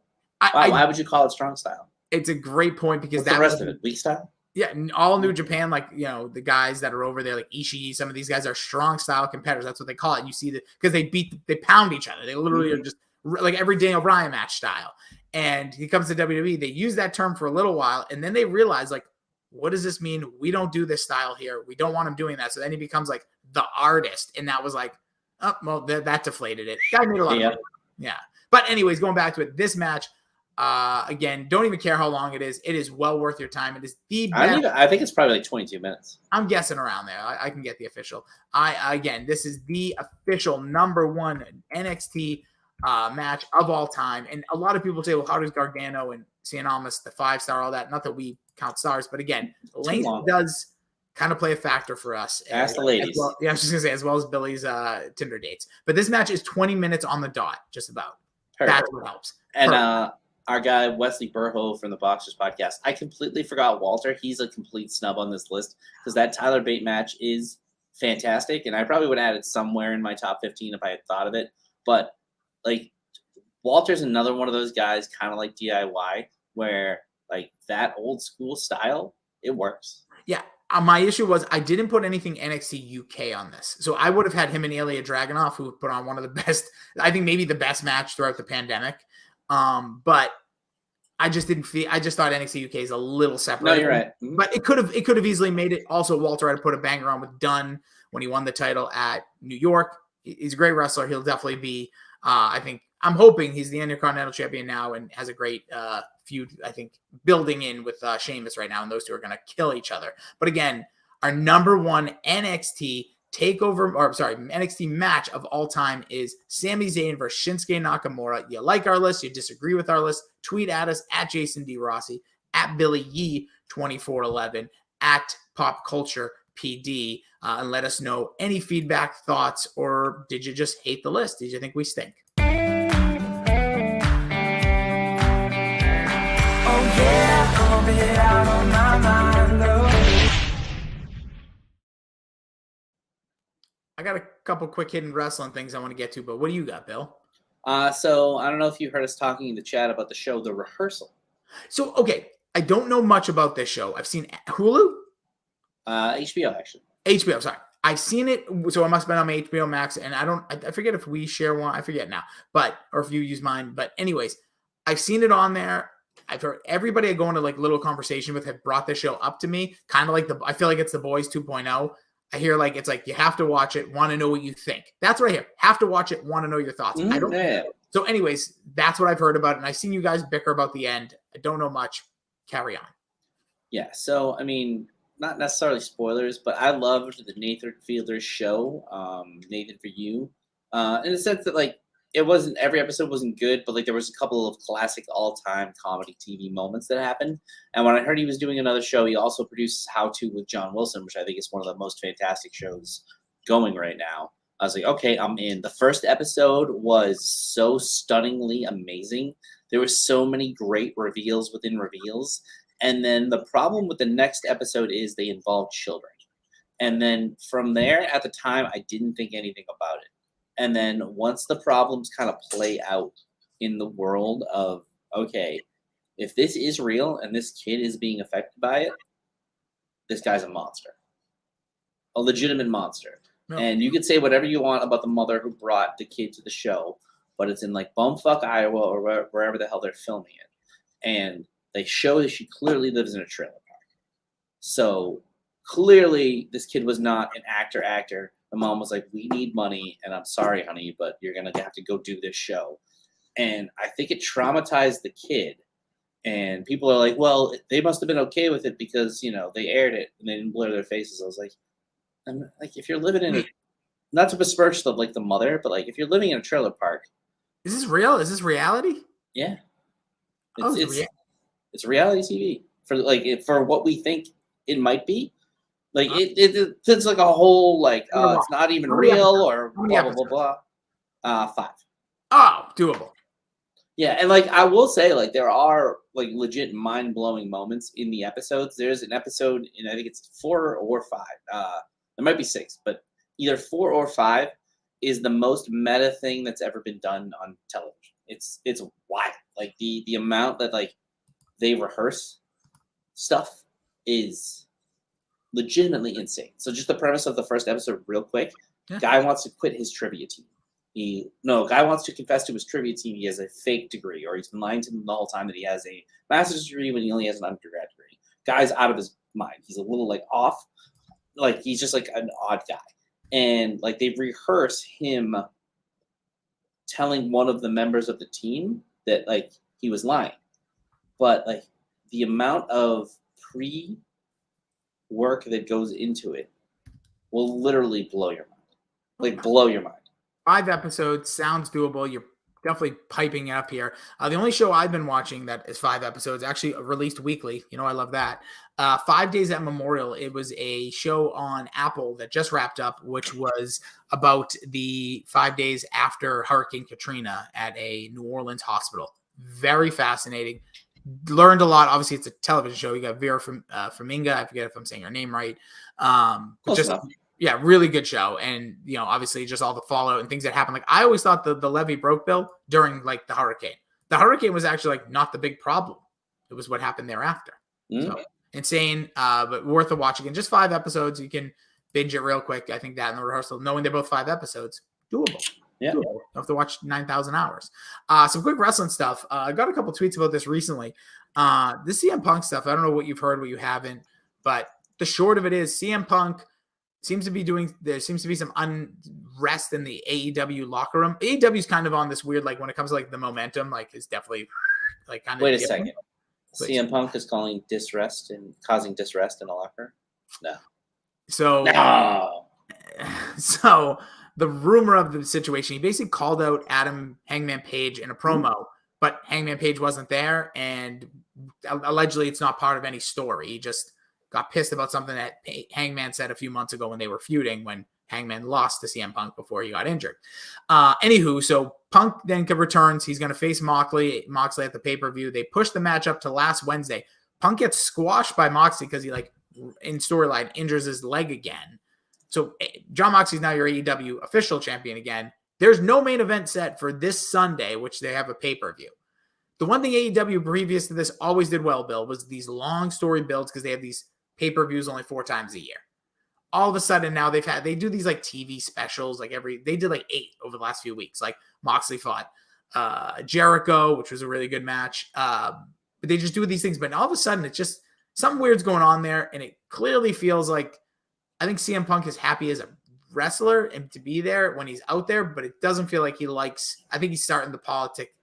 I, Why would you call it strong style? it's a great point because What's the rest of it? Weak style? Yeah, all New Japan, like, you know, the guys that are over there, like Ishii, some of these guys are strong style competitors. That's what they call it. And you see that because they pound each other. They literally are just like every Daniel Bryan match style. And he comes to WWE. They use that term for a little while, and then they realize, like, what does this mean? We don't do this style here. We don't want him doing that. So then he becomes like the artist, and that was like, oh, well, that deflated it. Guy made a lot of money. Yeah. But anyways, going back to it, this match. Again, don't even care how long it is. It is well worth your time. It is the best. I think it's probably like 22 minutes. I'm guessing around there. I can get the official. Again, this is the official #1 NXT match of all time. And a lot of people say, well, how does Gargano and Sian Almas, the 5-star, all that? Not that we count stars, but again, length does kind of play a factor for us. Ask the ladies. Well, yeah, I was just gonna say, as well as Billy's Tinder dates. But this match is 20 minutes on the dot, just about. Perfect. That's what helps. And our guy, Wesley Burho from the Boxers podcast, I completely forgot Walter. He's a complete snub on this list because that Tyler Bate match is fantastic. And I probably would add it somewhere in my top 15 if I had thought of it. But, like, Walter's another one of those guys, kind of like DIY, where, like, that old school style, it works. Yeah. My issue was I didn't put anything NXT UK on this. So I would have had him and Ilya Dragunov, who put on one of the best, I think maybe the best match throughout the pandemic. But I just didn't feel. I just thought NXT UK is a little separate. No, you're right. But it could have easily made it. Also, Walter had put a banger on with Dunn when he won the title at New York. He's a great wrestler. He'll definitely be. I'm hoping he's the Intercontinental Champion now and has a great feud. I think building in with Sheamus right now, and those two are going to kill each other. But again, our #1 NXT NXT match of all time is Sami Zayn versus Shinsuke Nakamura. You like our list, you disagree with our list, tweet at us at Jason D Rossi, at Billy Yee 2411, at Pop Culture PD, and let us know any feedback, thoughts, or did you just hate the list? Did you think we stink? Oh yeah, I'll be out on my mind, though. I got a couple quick hidden wrestling things I want to get to, but what do you got, Bill? So I don't know if you heard us talking in the chat about the show, The Rehearsal. So, okay, I don't know much about this show. I've seen Hulu? HBO, actually. HBO, sorry. I've seen it, so it must have been on my HBO Max, and I forget if we share one. I forget now, or if you use mine. But anyways, I've seen it on there. I've heard everybody I go into like little conversation with have brought this show up to me, kind of like I feel like it's The Boys 2.0. I hear like it's like you have to watch it, want to know what you think. That's right here. Have to watch it, want to know your thoughts. I don't. Yeah. So, anyways, that's what I've heard about it, and I've seen you guys bicker about the end. I don't know much. Carry on. Yeah. So I mean, not necessarily spoilers, but I loved the Nathan Fielder's show, Nathan for You, in the sense that like it wasn't every episode wasn't good, but like there was a couple of classic all-time comedy TV moments that happened. And when I heard he was doing another show, he also produces How To with John Wilson, which I think is one of the most fantastic shows going right now. I was like, okay, I'm in. The first episode was so stunningly amazing. There were so many great reveals within reveals. And then the problem with the next episode is they involve children. And then from there, at the time, I didn't think anything about it. And then once the problems kind of play out in the world of, okay, if this is real and this kid is being affected by it, this guy's a monster. A legitimate monster. No. And you could say whatever you want about the mother who brought the kid to the show, but it's in like bumfuck Iowa or wherever the hell they're filming it. And they show that she clearly lives in a trailer park. So clearly this kid was not an actor. the mom was like, "We need money, and I'm sorry, honey, but you're gonna have to go do this show." And I think it traumatized the kid. And people are like, "Well, they must have been okay with it because they aired it and they didn't blur their faces." I was like, if you're living in not to besmirch the mother, but if you're living in a trailer park, is this real? Is this reality? Yeah, it's reality TV for what we think it might be. It's like a whole it's not even real or blah blah blah blah. 5. Oh, doable. Yeah, and I will say there are legit mind blowing moments in the episodes. There's an episode in I think it's 4 or 5. There might be 6, but either 4 or 5 is the most meta thing that's ever been done on television. It's wild. The amount that they rehearse stuff is legitimately insane. So just the premise of the first episode, real quick. Yeah. Guy wants to quit his trivia team. Guy wants to confess to his trivia team he has a fake degree, or he's been lying to them the whole time that he has a master's degree when he only has an undergrad degree. Guy's out of his mind. He's a little off. He's just an odd guy. And they rehearse him telling one of the members of the team that he was lying. But the amount of pre-work that goes into it will literally blow your mind. Blow your mind. 5 episodes sounds doable. You're definitely piping up here. The only show I've been watching that is 5 episodes, actually released weekly. I love that. 5 Days at Memorial. It was a show on Apple that just wrapped up, which was about the 5 days after Hurricane Katrina at a New Orleans hospital. Very fascinating. Learned a lot. Obviously, it's a television show. You got Vera Farmiga. I forget if I'm saying her name right. Yeah, really good show. And, obviously just all the fallout and things that happened. I always thought the levee broke, Bill, during the hurricane. The hurricane was actually not the big problem. It was what happened thereafter. So insane, but worth a watch. Again, just 5 episodes. You can binge it real quick. I think that in the rehearsal, knowing they're both 5 episodes, doable. Yeah. Doable. You have to watch 9,000 hours. Some quick wrestling stuff. I got a couple tweets about this recently. The CM Punk stuff, I don't know what you've heard, what you haven't, but the short of it is CM Punk there seems to be some unrest in the AEW locker room. AEW is kind of on this weird, when it comes to the momentum, is definitely kind of. Wait a second. CM Punk is causing disrest in the locker? No. So the rumor of the situation, he basically called out Adam Hangman Page in a promo, but Hangman Page wasn't there, and allegedly it's not part of any story. He just got pissed about something that Hangman said a few months ago when they were feuding, when Hangman lost to CM Punk before he got injured. Anywho, so Punk then returns. He's going to face Moxley at the pay-per-view. They push the match up to last Wednesday. Punk gets squashed by Moxley because he, in storyline, injures his leg again. So John Moxley is now your AEW official champion again. There's no main event set for this Sunday, which they have a pay-per-view. The one thing AEW previous to this always did well, Bill, was these long story builds because they have these pay-per-views only 4 times a year. All of a sudden now they do these TV specials they did 8 over the last few weeks. Moxley fought Jericho, which was a really good match. But they just do these things. But all of a sudden it's just something weird's going on there. And it clearly feels I think CM Punk is happy as a wrestler and to be there when he's out there, but it doesn't feel like he likes, I think he's starting the politic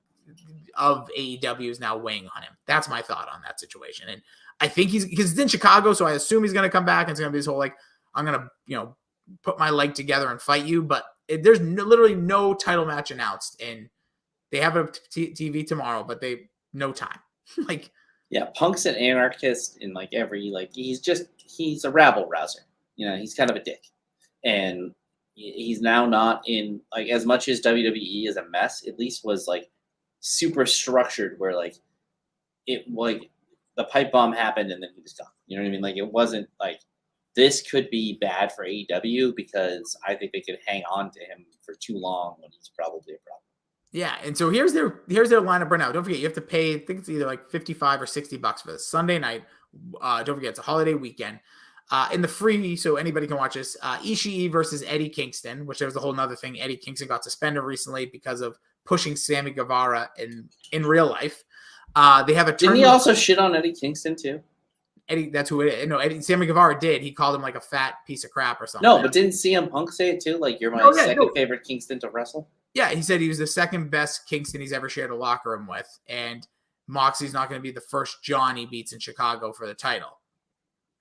of AEW is now weighing on him. That's my thought on that situation. And I think because he's in Chicago, so I assume he's going to come back and it's going to be this whole I'm going to put my leg together and fight you. But there's literally no title match announced, and they have a TV tomorrow, but no time. Yeah, Punk's an anarchist in every he's a rabble rouser. He's kind of a dick, and he's now not in as much as WWE is a mess. At least was super structured, where the pipe bomb happened and then he was gone. You know what I mean? It wasn't this could be bad for AEW because I think they could hang on to him for too long when he's probably a problem. Yeah, and so here's their lineup right now. Don't forget, you have to pay, I think it's either $55 or $60 for this Sunday night. Don't forget, it's a holiday weekend. In the free, so anybody can watch this, Ishii versus Eddie Kingston, which there was a whole nother thing. Eddie Kingston got suspended recently because of pushing Sammy Guevara in real life. They have a Didn't he also shit on Eddie Kingston too? Eddie, that's who it is. No, Sammy Guevara did. He called him like a fat piece of crap or something. No, but didn't CM Punk say it too? Like, you're my second favorite Kingston to wrestle? Yeah, he said he was the second best Kingston he's ever shared a locker room with. And Moxley's not going to be the first John he beats in Chicago for the title.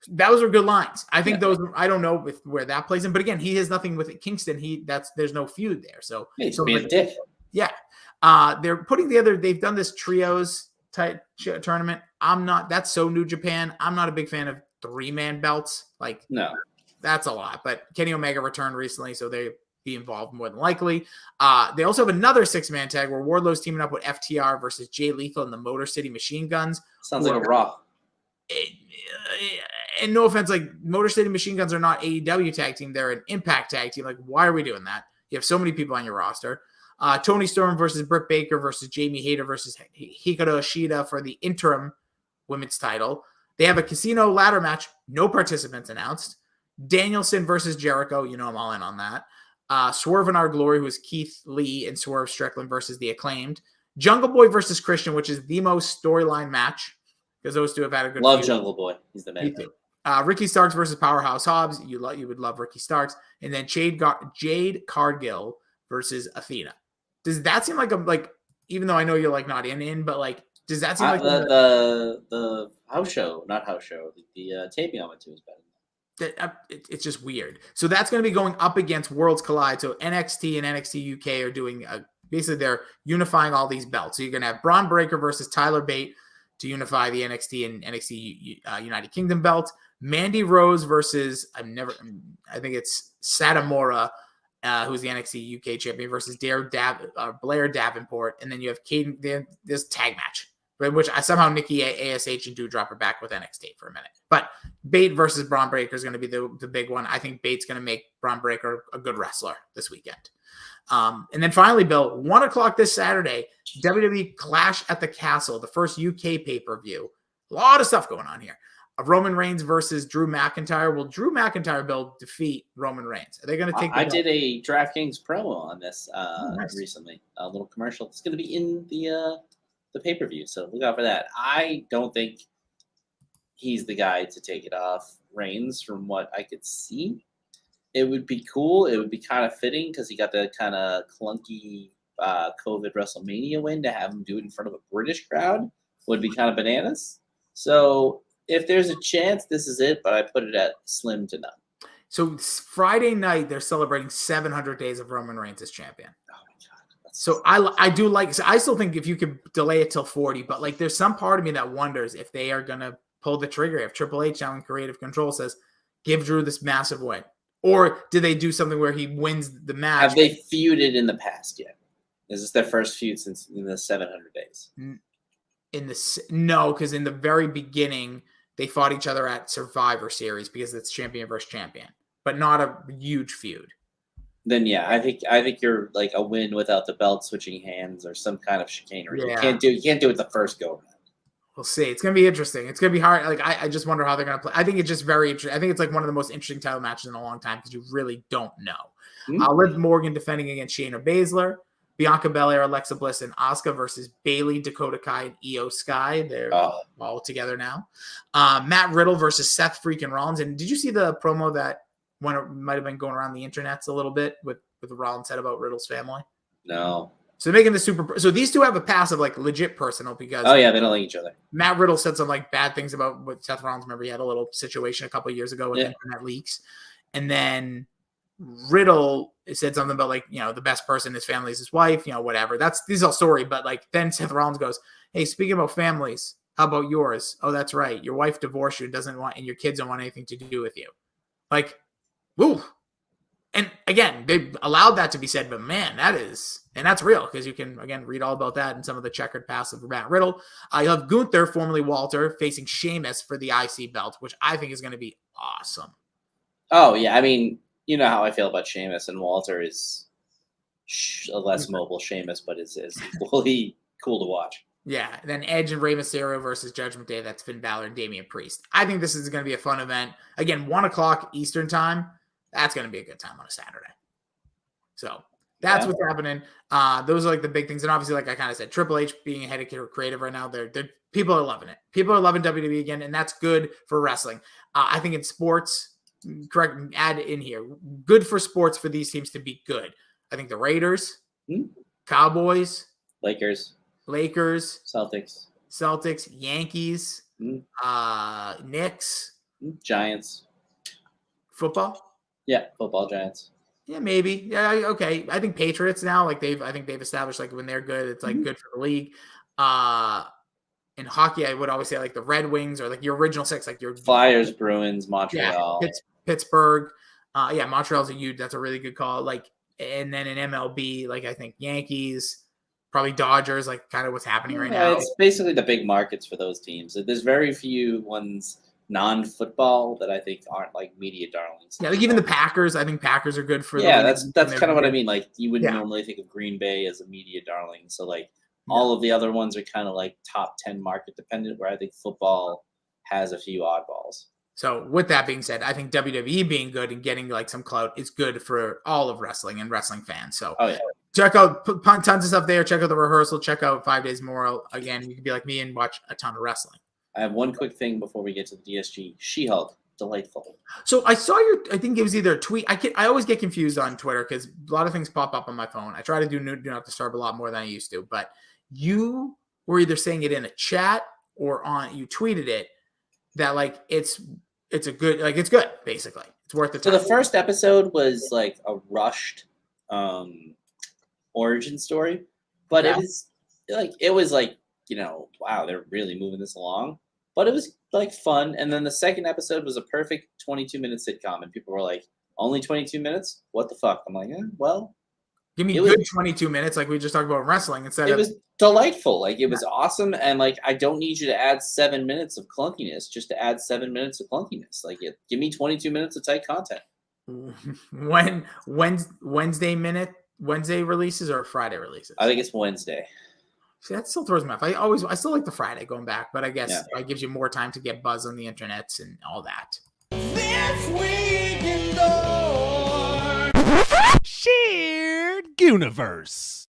Those are good lines. I think those, I don't know where that plays in. But again, he has nothing with Kingston. There's no feud there. So, he's being a dick. Yeah. They're putting together, they've done this trios type tournament. That's so New Japan. I'm not a big fan of 3-man belts. Like, no, that's a lot. But Kenny Omega returned recently, so they be involved more than likely. They also have another 6-man tag where Wardlow's teaming up with FTR versus Jay Lethal and the Motor City Machine Guns. Sounds like a Raw. And no offense, like, Motor City Machine Guns are not AEW tag team. They're an Impact tag team. Like, why are we doing that? You have so many people on your roster. Tony Storm versus Britt Baker versus Jamie Hayter versus Hikaru Ishida for the interim women's title. They have a casino ladder match. No participants announced. Danielson versus Jericho. You know I'm all in on that. Swerve in Our Glory, who is Keith Lee and Swerve Strickland versus The Acclaimed. Jungle Boy versus Christian, which is the most storyline match because those two have had a good Love feud. Jungle Boy. He's the man. Ricky Starks versus Powerhouse Hobbs. You would love Ricky Starks. And then Jade Cargill versus Athena. Does that seem like even though I know you're like not in, but like, does that seem like the house show, not house show, the taping on it too is better. It's just weird. So that's going to be going up against Worlds Collide. So NXT and NXT UK are doing basically they're unifying all these belts. So you're going to have Braun Breaker versus Tyler Bate to unify the NXT and NXT United Kingdom belts. Mandy Rose versus I think it's Satomura. Who's the NXT UK champion versus Blair Davenport. And then you have Caden, this tag match, right, which somehow Nikki ASH and Doudrop are back with NXT for a minute. But Bate versus Braun Breaker is going to be the big one. I think Bate's going to make Braun Breaker a good wrestler this weekend. And then finally, Bill, 1 o'clock this Saturday, WWE Clash at the Castle, the first UK pay-per-view. A lot of stuff going on here. Roman Reigns versus Drew McIntyre. Will Drew McIntyre, Bill, defeat Roman Reigns? Are they going to take? I did a DraftKings promo on this recently. A little commercial. It's going to be in the pay-per-view, so look out for that. I don't think he's the guy to take it off Reigns, from what I could see. It would be cool. It would be kind of fitting because he got the kind of clunky COVID WrestleMania win. To have him do it in front of a British crowd would be kind of bananas. So if there's a chance, this is it, but I put it at slim to none. So Friday night, they're celebrating 700 days of Roman Reigns as champion. Oh my God. So I do like, so I still think if you could delay it till 40, but like there's some part of me that wonders if they are going to pull the trigger, if Triple H now in creative control says, give Drew this massive win. Or do they do something where he wins the match? Have they feuded in the past yet? Is this their first feud since in the 700 days? No, because in the very beginning, they fought each other at Survivor Series because it's champion versus champion, but not a huge feud. Then yeah, I think you're like a win without the belt switching hands or some kind of chicanery. Yeah. You can't do it the first go around. We'll see. It's going to be interesting. It's going to be hard. Like I just wonder how they're going to play. I think it's just very interesting. I think it's like one of the most interesting title matches in a long time because you really don't know. Mm-hmm. Liv Morgan defending against Shayna Baszler, Bianca Belair, Alexa Bliss, and Asuka versus Bayley, Dakota Kai, and Io Sky. They're all together now. Matt Riddle versus Seth freaking Rollins. And did you see the promo that when it might have been going around the internets a little bit with Rollins said about Riddle's family? No. So they're making the super. So these two have a passive, like legit personal because. Oh yeah, they don't like each other. Matt Riddle said some like bad things about what Seth Rollins. Remember, he had a little situation a couple of years ago with internet leaks, and then Riddle said something about like, you know, the best person in his family is his wife, you know, whatever. This is all story, but like then Seth Rollins goes, "Hey, speaking about families, how about yours? Oh, that's right, your wife divorced you, and your kids don't want anything to do with you." Like, woo. And again, they allowed that to be said, but man, that's real because you can, again, read all about that in some of the checkered past of Matt Riddle. You have Gunther, formerly Walter, facing Sheamus for the IC belt, which I think is going to be awesome. Oh, yeah. I mean, you know how I feel about Sheamus, and Walter is a less mobile Sheamus, but is equally cool to watch. Yeah. And then Edge and Rey Mysterio versus Judgment Day. That's Finn Balor and Damian Priest. I think this is going to be a fun event. Again, 1 o'clock Eastern time. That's going to be a good time on a Saturday. So That's what's happening. Those are like the big things. And obviously, like I kind of said, Triple H being head of creative right now, they're people are loving it. People are loving WWE again, and that's good for wrestling. I think in sports, correct, add in here, good for sports for these teams to be good. I think the Raiders, Cowboys, Lakers, Celtics, Yankees, Knicks, Giants, football. Yeah, football, Giants. Yeah, maybe. Yeah, okay. I think Patriots now, like I think they've established like when they're good, it's like good for the league. In hockey, I would always say like the Red Wings or like your original six, like your Flyers, Bruins, Montreal, Pittsburgh. Montreal's that's a really good call. Like, and then in MLB, like I think Yankees, probably Dodgers, like kind of what's happening right now. It's basically the big markets for those teams. There's very few ones non-football that I think aren't like media darlings. Yeah, like even the Packers. I think Packers are good for. That's kind of what I mean. Like you wouldn't normally think of Green Bay as a media darling. So like all of the other ones are kind of like top 10 market dependent. Where I think football has a few oddballs. So with that being said, I think WWE being good and getting like some clout is good for all of wrestling and wrestling fans. So check out tons of stuff there. Check out the rehearsal. Check out 5 Days More. Again, you can be like me and watch a ton of wrestling. I have one quick thing before we get to the DSG. She-Hulk, delightful. So I saw I think it was either a tweet. I always get confused on Twitter because a lot of things pop up on my phone. I try to do not disturb a lot more than I used to, but you were either saying it in a chat or you tweeted it that like it's a good, like it's good, basically. It's worth the time. So the first episode was like a rushed origin story, but it was like, wow, they're really moving this along. But it was like fun. And then the second episode was a perfect 22-minute sitcom. And people were like, only 22 minutes? What the fuck? I'm like, well. Give me good 22 minutes like we just talked about wrestling instead of. It was delightful. Like it was awesome. And like, I don't need you to add 7 minutes of clunkiness just to add 7 minutes of clunkiness. Like give me 22 minutes of tight content. When Wednesday releases or Friday releases? I think it's Wednesday. See, that still throws me off. I still like the Friday going back, but I guess it gives you more time to get buzz on the internets and all that. This week in Shared Universe.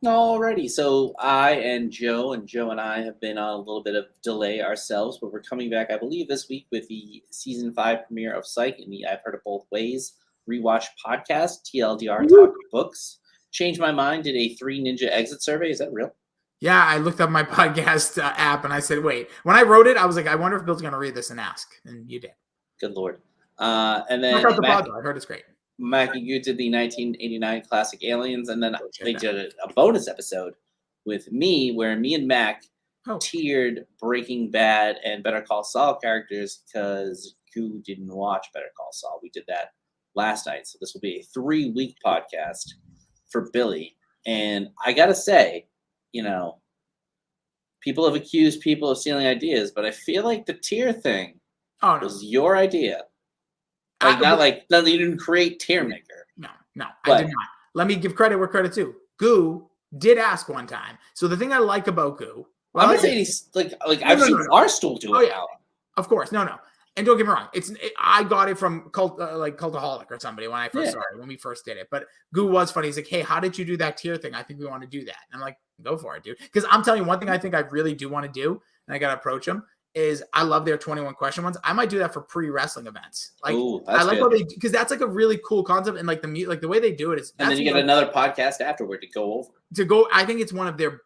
Alrighty, so I and Joe and I have been on a little bit of delay ourselves, but we're coming back, I believe, this week with the season 5 premiere of Psych and the I've Heard It Both Ways rewatch podcast, TLDR Talk Books. Changed my mind, did a 3 Ninja exit survey. Is that real? Yeah, I looked up my podcast app and I said, wait. When I wrote it, I was like, I wonder if Bill's going to read this and ask. And you did. Good Lord. And then I heard it's great. Mac and Gu did the 1989 classic Aliens, and then they did a bonus episode with me where me and Mac tiered Breaking Bad and Better Call Saul characters because Gu didn't watch Better Call Saul. We did that last night. So this will be a 3-week podcast for Billy. And I got to say, people have accused people of stealing ideas, but I feel like the tier thing was your idea. Like, you didn't create Tier Maker. No, I did not. Let me give credit where credit's due. Gu did ask one time. So the thing I like about Gu, I'm not saying he's I've seen Barstool do it now. Of course, no. And don't get me wrong, I got it from Cultaholic or somebody when I first started, when we first did it. But Gu was funny. He's like, hey, how did you do that tier thing? I think we want to do that. And I'm like, go for it, dude. Because I'm telling you, one thing I think I really do want to do, and I got to approach him, is I love their 21 question ones. I might do that for pre-wrestling events. Like, I like how they, because that's like a really cool concept, and like the way they do it is. And then you get another podcast afterward to go over. I think it's one of their.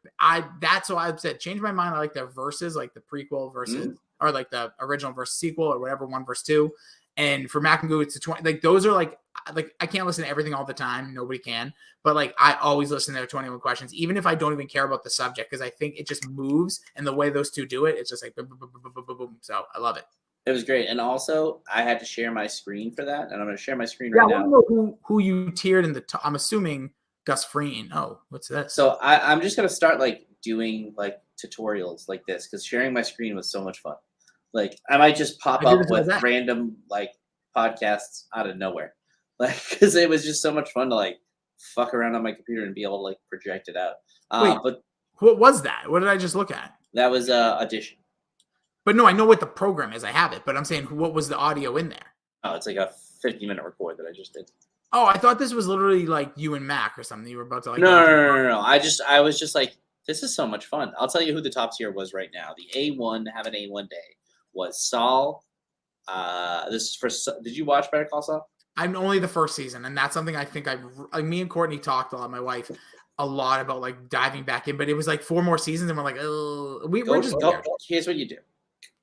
That's why I've said change my mind. I like their verses, like the prequel versus, or like the original versus sequel, or whatever, 1 versus 2. And for Mac and Gu, it's the 20. Like those are like I can't listen to everything all the time. Nobody can. But like I always listen to their 21 questions, even if I don't even care about the subject, because I think it just moves, and the way those two do it, it's just like boom, boom, boom, boom, boom, boom. So I love it. It was great. And also I had to share my screen for that, and I'm going to share my screen right now. I want to know who you tiered in the top. I'm assuming Gus Freen. Oh, what's this? So I'm just going to start like doing like tutorials like this, because sharing my screen was so much fun. Like I might just pop up with random like podcasts out of nowhere, like because it was just so much fun to like fuck around on my computer and be able to like project it out. But what was that? What did I just look at? That was Audition. But no, I know what the program is. I have it, but I'm saying what was the audio in there? Oh, it's like a 50-minute record that I just did. Oh, I thought this was literally like you and Mac or something. You were about to like. No. I was just like, this is so much fun. I'll tell you who the top tier was right now. The A1, have an A1 day, was Saul. This is for. Did you watch Better Call Saul? I'm only the first season, and that's something I think me and Courtney talked a lot, my wife, a lot about like diving back in, but it was like 4 more seasons, and we're like, oh, we're just go. Here's what you do.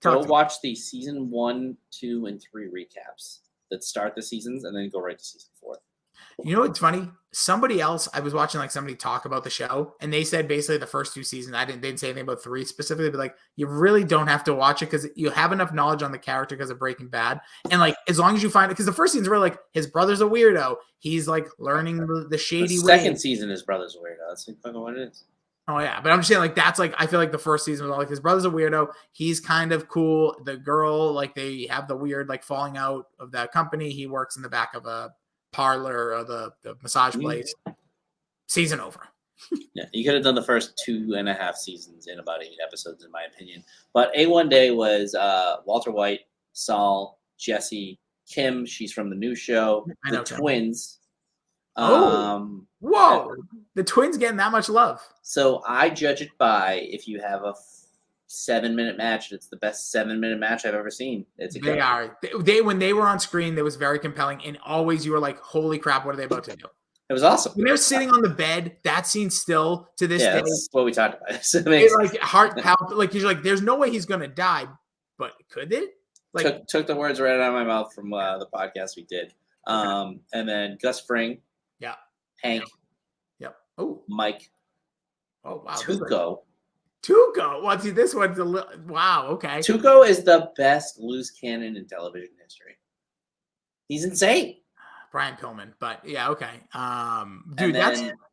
Go watch the season 1, 2, and 3 recaps that start the seasons, and then go right to season 4. You know what's funny? Somebody else, I was watching like somebody talk about the show, and they said basically the first 2 seasons. They didn't say anything about 3 specifically, but like you really don't have to watch it because you have enough knowledge on the character because of Breaking Bad, and like as long as you find it, because the first season's really like his brother's a weirdo. He's like learning the shady. The second season, his brother's a weirdo. That's what it is. Oh yeah, but I'm just saying like that's like I feel like the first season was all like his brother's a weirdo. He's kind of cool. The girl, like they have the weird like falling out of that company. He works in the back of a parlor or the massage place. Season over. Yeah, you could have done the first 2.5 seasons in about 8 episodes, in my opinion. But A1 Day was Walter White, Saul, Jesse, Kim. She's from the new show. The twins. Whoa! The twins getting that much love. So I judge it by if you have a 7-minute match. It's the best 7-minute match I've ever seen. They are. They when they were on screen, they was very compelling, and always you were like, "Holy crap! What are they about to do?" It was awesome. When they're sitting on the bed, that scene still to this day. That's what we talked about. It's like heart palp. Like you're like, there's no way he's gonna die, but could it? Like took the words right out of my mouth from the podcast we did. And then Gus Fring. Yeah. Hank. Yep. Oh, Mike. Oh wow. Tuco. Well, see, this one's a little. Wow. Okay. Tuco is the best loose cannon in television history. He's insane. Brian Pillman, but yeah, okay. Dude,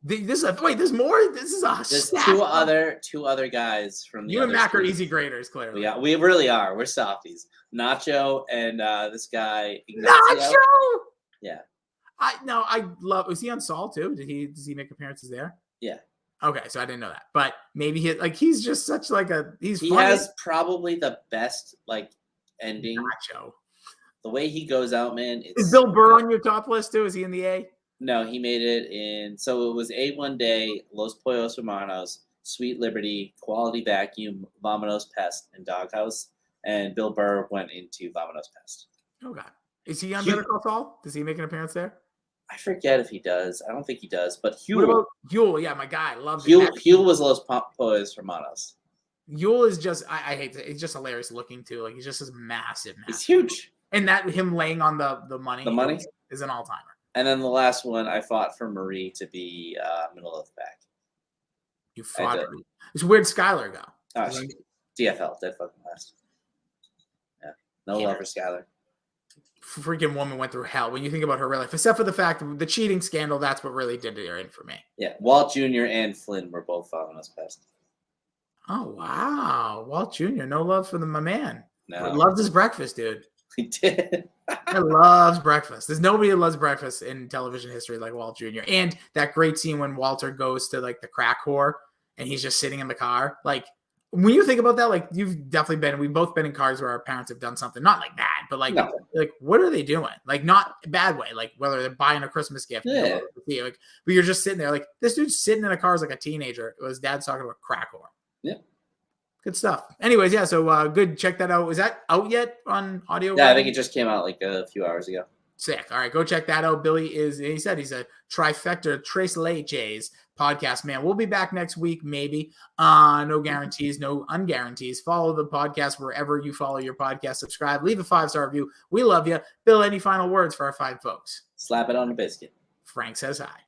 this is there's more. This is a. There's two other guys from the. You and Mac are easy graders, clearly. Yeah, we really are. We're softies. Nacho and this guy. Ignacio. Nacho. Yeah. I love. Was he on Saul too? Does he make appearances there? Yeah. Okay, so I didn't know that, but maybe he's just such like a he funny. Has probably the best like ending. Nacho. The way he goes out, man. Is Bill Burr on your top list too? Is he in the A? No, he made it in. So it was A1 Day, Los Pollos Hermanos, Sweet Liberty, Quality Vacuum, Vamonos Pest, and Doghouse. And Bill Burr went into Vamonos Pest. Okay. Is he on Better Call Saul? Does he make an appearance there? I forget if he does. I don't think he does. But Huel. What about Huel? Yeah, my guy. Loves Huel was Los Pollos Hermanos. Huel is just, I hate it. He's just hilarious looking too. Like he's just this massive. He's huge. And that him laying on the money. The money is an all-timer. And then the last one, I fought for Marie to be middle of the pack. You fought her. It's weird Skylar go. Oh, DFL, dead fucking last. Yeah. No love for Skylar. Freaking woman went through hell when you think about her real life, except for the fact of the cheating scandal. That's what really did her in for me. Yeah. Walt Jr. and Flynn were both following us past. Oh, wow. Walt Jr., no love for my man. No. He loves his breakfast, dude. He did. He loves breakfast. There's nobody that loves breakfast in television history like Walt Jr. And that great scene when Walter goes to like the crack whore and he's just sitting in the car. Like when you think about that, like you've definitely we've both been in cars where our parents have done something, not like that, but like, like what are they doing? Like not a bad way, like whether they're buying a Christmas gift. Yeah. Like, but you're just sitting there like this dude's sitting in a car as like a teenager. His dad's talking about crack whore. Yeah. Good stuff. Anyways, yeah, so good. Check that out. Is that out yet on audio? Yeah, I think it just came out like a few hours ago. Sick. All right, go check that out. Billy he said he's a trifecta Trace Leches podcast man. We'll be back next week, maybe. No guarantees, no unguarantees. Follow the podcast wherever you follow your podcast. Subscribe, leave a 5-star review. We love you. Bill, any final words for our fine folks? Slap it on the biscuit. Frank says hi.